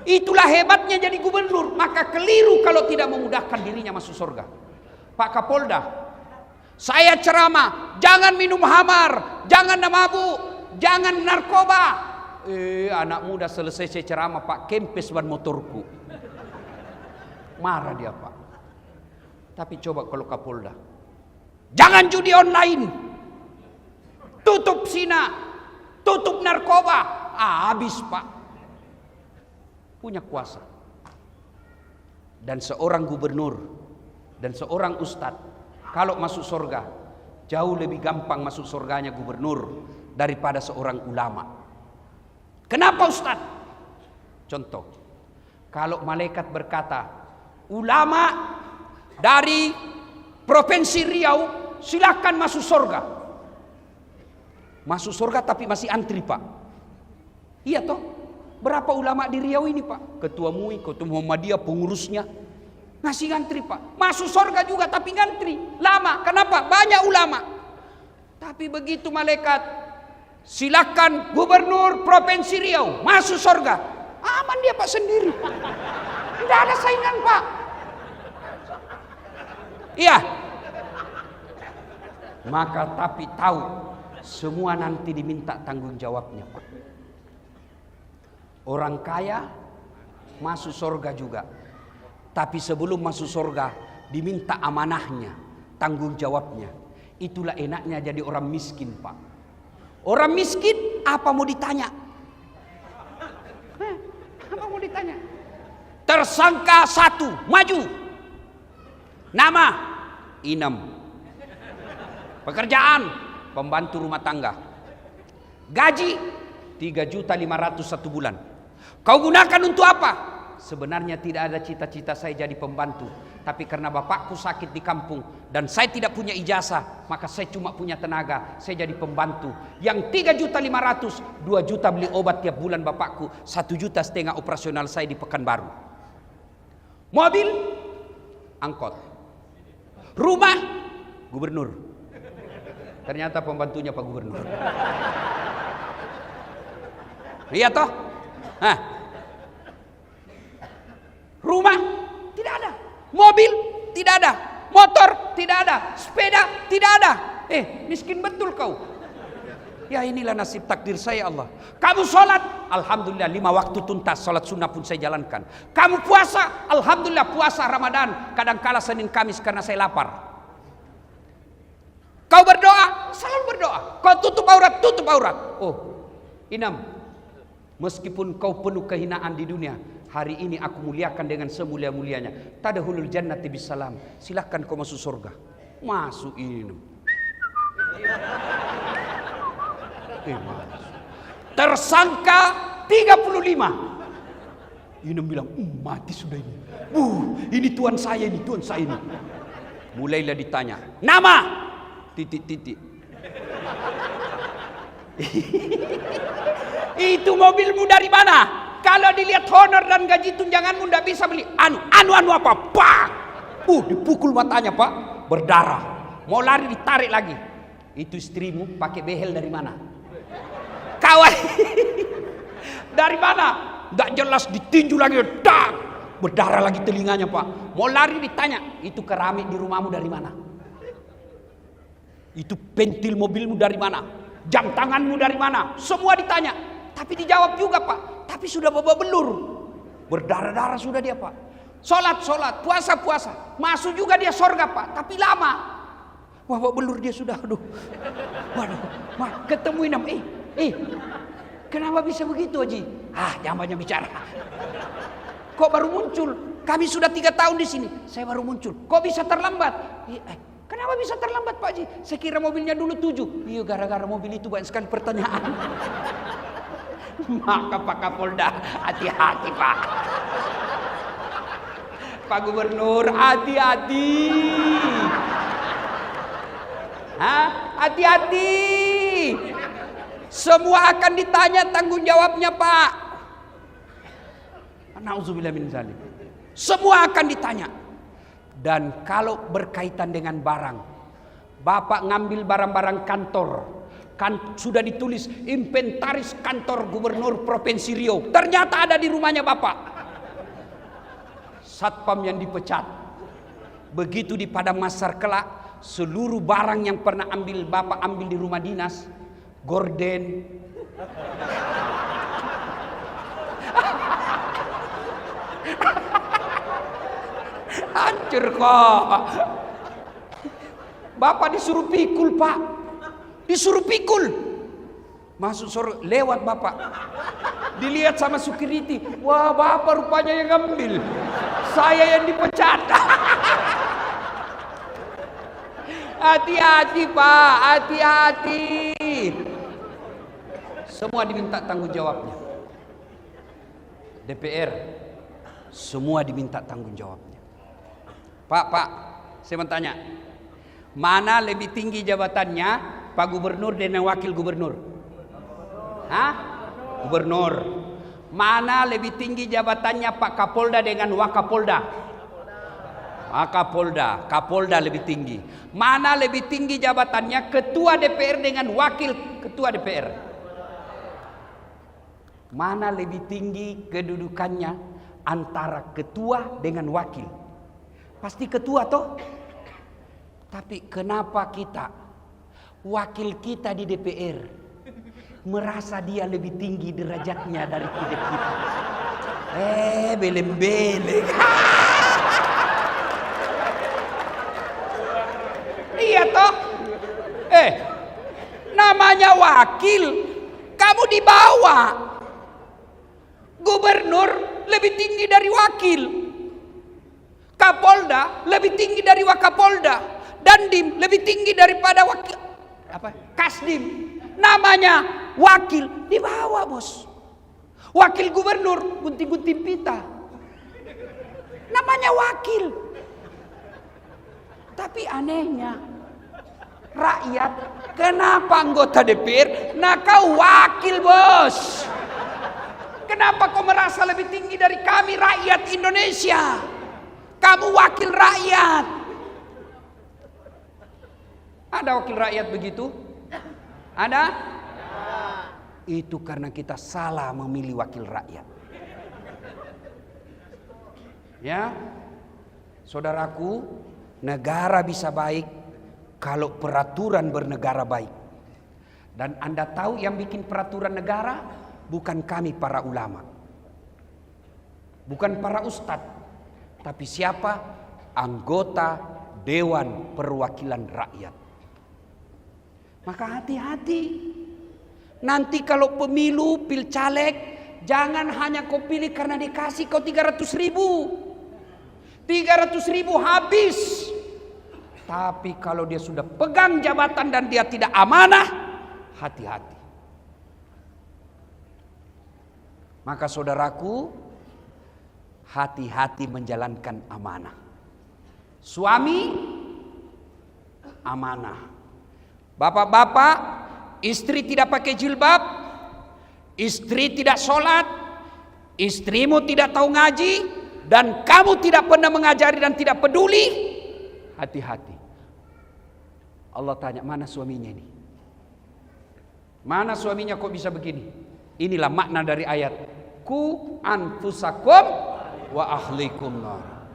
Itulah hebatnya jadi gubernur. Maka keliru kalau tidak memudahkan dirinya masuk surga. Pak Kapolda, saya ceramah, jangan minum hamar, jangan mabuk, jangan narkoba. Anak muda selesai saya ceramah, Pak, kempes ban motorku. Marah dia Pak. Tapi coba kalau Kapolda, jangan judi online, tutup zina, tutup narkoba, habis Pak. Punya kuasa. Dan seorang gubernur dan seorang ustadz kalau masuk surga jauh lebih gampang masuk surganya gubernur daripada seorang ulama. Kenapa ustadz? Contoh, kalau malaikat berkata, ulama dari provinsi Riau silakan masuk surga. Masuk surga tapi masih antri Pak. Iya toh? Berapa ulama di Riau ini Pak? Ketua MUI, Ketua Muhammadiyah, pengurusnya ngasih ngantri Pak. Masuk surga juga tapi ngantri lama. Kenapa? Banyak ulama. Tapi begitu malaikat, silakan gubernur provinsi Riau masuk surga, aman dia Pak sendiri. Tidak ada saingan Pak. Iya. Maka tapi tahu semua nanti diminta tanggung jawabnya Pak. Orang kaya masuk surga juga. Tapi sebelum masuk surga diminta amanahnya, tanggung jawabnya. Itulah enaknya jadi orang miskin Pak. Orang miskin apa mau ditanya? Apa mau ditanya? Tersangka 1 maju. Nama Inem. Pekerjaan pembantu rumah tangga. Gaji 3.500.000 1 bulan. Kau gunakan untuk apa? Sebenarnya tidak ada cita-cita saya jadi pembantu, tapi karena bapakku sakit di kampung dan saya tidak punya ijazah, maka saya cuma punya tenaga, saya jadi pembantu. Yang 3.500.000, 2 juta beli obat tiap bulan bapakku, 1,5 juta operasional saya di Pekanbaru. Mobil, angkot. Rumah, gubernur. Ternyata pembantunya Pak Gubernur. Iya toh? Hah. Rumah tidak ada, mobil tidak ada, motor tidak ada, sepeda tidak ada. Miskin betul kau. Ya inilah nasib takdir saya Allah. Kamu sholat, alhamdulillah 5 waktu tuntas, sholat sunnah pun saya jalankan. Kamu puasa, alhamdulillah puasa Ramadan, kadang-kala Senin Kamis karena saya lapar. Kau berdoa, selalu berdoa. Kau tutup aurat. Oh, Inem, meskipun kau penuh kehinaan di dunia, hari ini aku muliakan dengan semulia-mulianya. Tadkhulul jannati bisalam. Silahkan kau masuk surga. Masuk ini. Tersangka 35. Inem bilang, mati sudah ini. Ini Tuhan saya ini. Mulailah ditanya. Nama? Titik. Itu mobilmu dari mana? Kalau dilihat honor dan gaji tunjanganmu tidak bisa beli. Anu apa? Pak. Dipukul matanya Pak, berdarah. Mau lari ditarik lagi. Itu istrimu pakai behel dari mana? Kawan. Dari mana? Nggak jelas, ditinju lagi. Dak. Berdarah lagi telinganya Pak. Mau lari ditanya, itu keramik di rumahmu dari mana? Itu pentil mobilmu dari mana? Jam tanganmu dari mana? Semua ditanya. Tapi dijawab juga Pak. Tapi sudah babak belur. Berdarah-darah sudah dia Pak. Sholat, puasa. Masuk juga dia surga Pak. Tapi lama. Babak belur dia sudah. Waduh. Ketemu Inem. Kenapa bisa begitu Haji? Jangan banyak bicara. Kok baru muncul? Kami sudah 3 tahun di sini. Saya baru muncul. Kok bisa terlambat? Kenapa bisa terlambat Pak Haji? Saya kira mobilnya dulu 7. Iya, gara-gara mobil itu banyak sekali pertanyaan. Maka Pak Kapolda, hati-hati Pak. Pak Gubernur, hati-hati. Hati-hati. Semua akan ditanya tanggung jawabnya Pak. Nauzubillah min zalik. Semua akan ditanya. Dan kalau berkaitan dengan barang, Bapak ngambil barang-barang kantor, kan sudah ditulis inventaris kantor Gubernur Provinsi Riau, ternyata ada di rumahnya Bapak. Satpam yang dipecat. Begitu di Padang Masar kelak, seluruh barang yang pernah Bapak ambil di rumah dinas, gorden, hancur kok. Bapak disuruh pikul Pak. Masuk sore lewat Bapak. Dilihat sama security. Wah Bapak rupanya yang ngambil. Saya yang dipecat. Hati-hati Pak. Hati-hati. Semua diminta tanggung jawabnya. DPR. Semua diminta tanggung jawabnya. Pak, saya mau tanya, mana lebih tinggi jabatannya Pak Gubernur dengan Wakil Gubernur? Gubernur. Mana lebih tinggi jabatannya Pak Kapolda dengan Wakapolda? Wakapolda, Kapolda lebih tinggi. Mana lebih tinggi jabatannya Ketua DPR dengan Wakil Ketua DPR? Mana lebih tinggi kedudukannya antara Ketua dengan Wakil? Pasti ketua toh. Tapi kenapa kita, wakil kita di DPR, merasa dia lebih tinggi derajatnya dari kita? Beleng-beleng. Iya toh. Namanya wakil, kamu di bawah. Gubernur lebih tinggi dari wakil. Kapolda lebih tinggi dari Wakapolda. Dandim lebih tinggi daripada wakil Kasdim. Namanya wakil di bawah, bos. Wakil gubernur gunting-gunting pita. Namanya wakil. Tapi anehnya rakyat, kenapa anggota DPR? Nah, kau wakil, bos. Kenapa kau merasa lebih tinggi dari kami rakyat Indonesia? Kamu wakil rakyat. Ada wakil rakyat begitu? Ada? Itu karena kita salah memilih wakil rakyat. Ya, saudaraku, negara bisa baik kalau peraturan bernegara baik. Dan Anda tahu yang bikin peraturan negara bukan kami para ulama, bukan para ustadz, tapi siapa? Anggota Dewan Perwakilan Rakyat. Maka hati-hati. Nanti kalau pemilu, pilcaleg, jangan hanya kau pilih karena dikasih kau 300.000. 300.000 habis. Tapi kalau dia sudah pegang jabatan dan dia tidak amanah, hati-hati. Maka saudaraku, hati-hati menjalankan amanah. Suami, amanah. Bapak-bapak, istri tidak pakai jilbab, istri tidak sholat, istrimu tidak tahu ngaji, dan kamu tidak pernah mengajari dan tidak peduli, hati-hati. Allah tanya, mana suaminya ini? Mana suaminya kok bisa begini? Inilah makna dari ayat ku anfusakum wa ahlikum nar.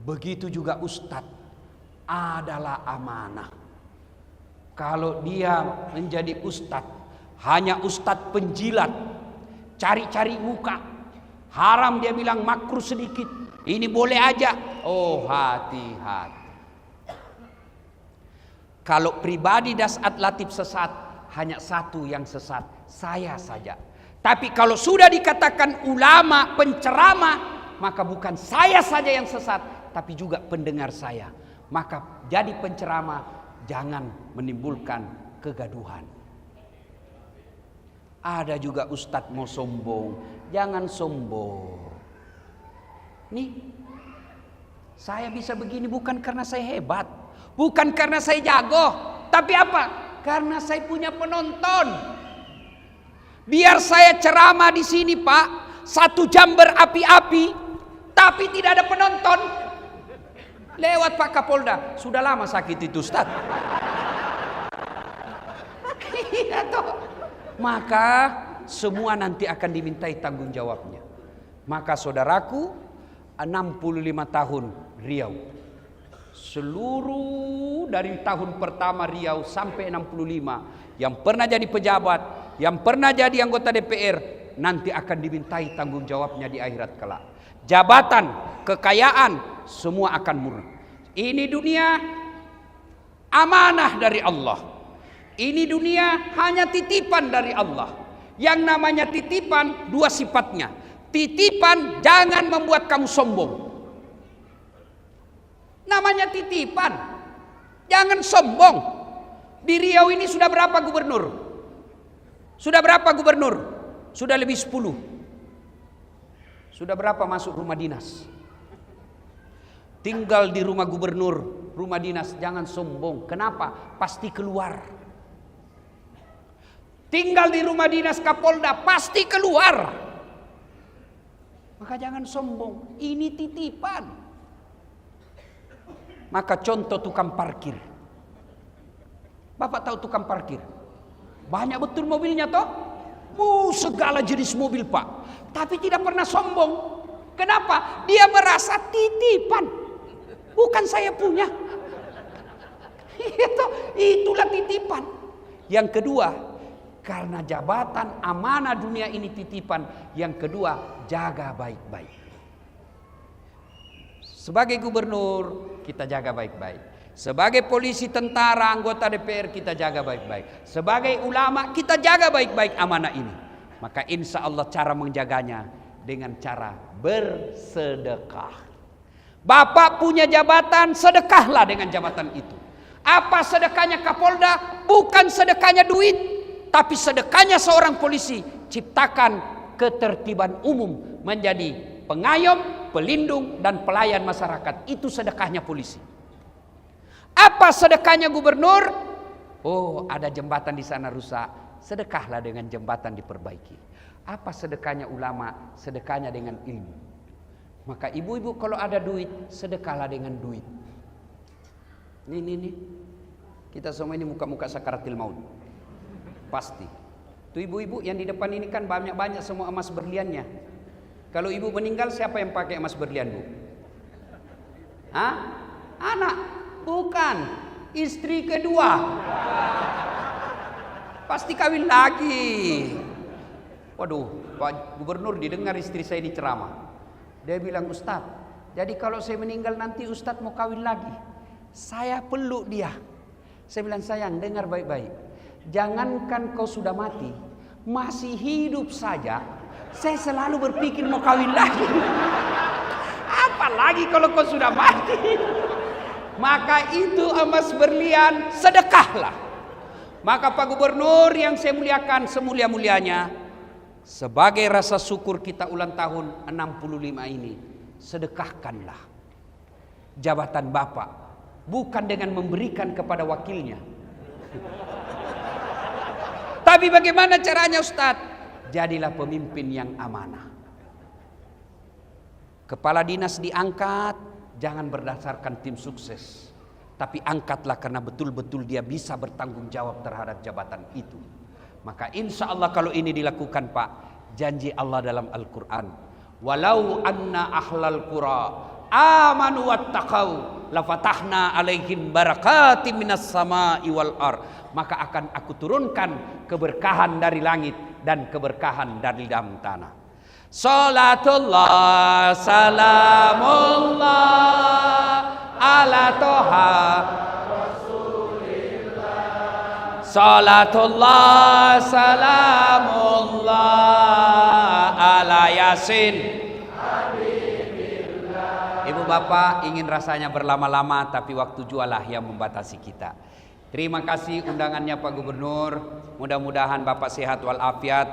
Begitu juga ustadz adalah amanah. Kalau dia menjadi ustadz, hanya ustadz penjilat, cari-cari muka, haram dia bilang, makruh sedikit, ini boleh aja. Oh, hati-hati. Kalau pribadi Das'at Latif sesat, hanya satu yang sesat, saya saja. Tapi kalau sudah dikatakan ulama, penceramah, maka bukan saya saja yang sesat, tapi juga pendengar saya. Maka jadi penceramah, jangan menimbulkan kegaduhan. Ada juga ustadz mau sombong, jangan sombong. Nih, saya bisa begini bukan karena saya hebat, bukan karena saya jago, tapi apa? Karena saya punya penonton. Biar saya ceramah di sini, Pak, 1 jam berapi-api, tapi tidak ada penonton. Lewat Pak Kapolda, sudah lama sakit itu, Ustaz. Iya toh. Maka semua nanti akan dimintai tanggung jawabnya. Maka saudaraku, 65 tahun Riau. Seluruh dari tahun pertama Riau sampai 65, yang pernah jadi pejabat, yang pernah jadi anggota DPR, nanti akan dimintai tanggung jawabnya di akhirat kelak. Jabatan, kekayaan, semua akan murni. Ini dunia amanah dari Allah. Ini dunia hanya titipan dari Allah. Yang namanya titipan, 2 sifatnya. Titipan jangan membuat kamu sombong. Namanya titipan, jangan sombong. Di Riau ini sudah berapa gubernur? Sudah berapa gubernur? Sudah lebih 10. Sudah berapa masuk rumah dinas? Tinggal di rumah gubernur, rumah dinas, jangan sombong. Kenapa? Pasti keluar. Tinggal di rumah dinas Kapolda, pasti keluar. Maka jangan sombong, ini titipan. Maka contoh tukang parkir. Bapak tahu tukang parkir? Banyak betul mobilnya toh? Segala jenis mobil, Pak. Tapi tidak pernah sombong. Kenapa? Dia merasa titipan. Bukan saya punya. Itulah titipan. Yang kedua, karena jabatan amanah dunia ini titipan. Yang kedua, jaga baik-baik. Sebagai gubernur, kita jaga baik-baik. Sebagai polisi, tentara, anggota DPR, kita jaga baik-baik. Sebagai ulama, kita jaga baik-baik amanah ini. Maka insya Allah cara menjaganya dengan cara bersedekah. Bapak punya jabatan, sedekahlah dengan jabatan itu. Apa sedekahnya Kapolda? Bukan sedekahnya duit, tapi sedekahnya seorang polisi. Ciptakan ketertiban umum, menjadi pengayom, pelindung, dan pelayan masyarakat. Itu sedekahnya polisi. Apa sedekahnya gubernur? Oh, ada jembatan di sana rusak, sedekahlah dengan jembatan diperbaiki. Apa sedekahnya ulama? Sedekahnya dengan ilmu. Maka ibu-ibu kalau ada duit, sedekahlah dengan duit. Nih. Kita semua ini muka-muka sakaratil maut. Pasti. Tuh ibu-ibu yang di depan ini kan banyak-banyak semua emas berliannya. Kalau ibu meninggal, siapa yang pakai emas berlian, Bu? Hah? Anak? Bukan. Istri kedua. Pasti kawin lagi. Waduh, Pak Gubernur didengar istri saya ini ceramah. Dia bilang, Ustadz, jadi kalau saya meninggal nanti Ustadz mau kawin lagi. Saya peluk dia. Saya bilang, sayang, dengar baik-baik. Jangankan kau sudah mati, masih hidup saja, saya selalu berpikir mau kawin lagi. Apalagi kalau kau sudah mati. Maka itu emas berlian, sedekahlah. Maka Pak Gubernur yang saya muliakan semulia-mulianya, sebagai rasa syukur kita ulang tahun 65 ini, sedekahkanlah jabatan Bapak, bukan dengan memberikan kepada wakilnya. Tapi bagaimana caranya, Ustadz? Jadilah pemimpin yang amanah. Kepala dinas diangkat, jangan berdasarkan tim sukses, tapi angkatlah karena betul-betul dia bisa bertanggung jawab terhadap jabatan itu. Maka insya Allah kalau ini dilakukan, Pak, janji Allah dalam Al-Quran, walau anna ahlal qura amanu wattaqau lafatahna alaihim barakatim minas sama'i wal ar, maka akan aku turunkan keberkahan dari langit dan keberkahan dari dalam tanah. Salatullah salamullah ala toha Salatullah salamullah ala yasin. Ibu bapak ingin rasanya berlama-lama, tapi waktu jualah yang membatasi kita. Terima kasih undangannya Pak Gubernur. Mudah-mudahan Bapak sehat walafiat,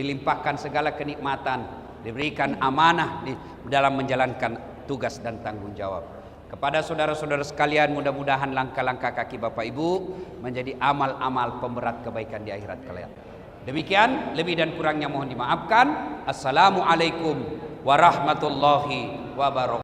dilimpahkan segala kenikmatan, diberikan amanah di dalam menjalankan tugas dan tanggung jawab. Kepada saudara-saudara sekalian, mudah-mudahan langkah-langkah kaki Bapak Ibu menjadi amal-amal pemberat kebaikan di akhirat kalian. Demikian, lebih dan kurangnya mohon dimaafkan. Assalamualaikum warahmatullahi wabarakatuh.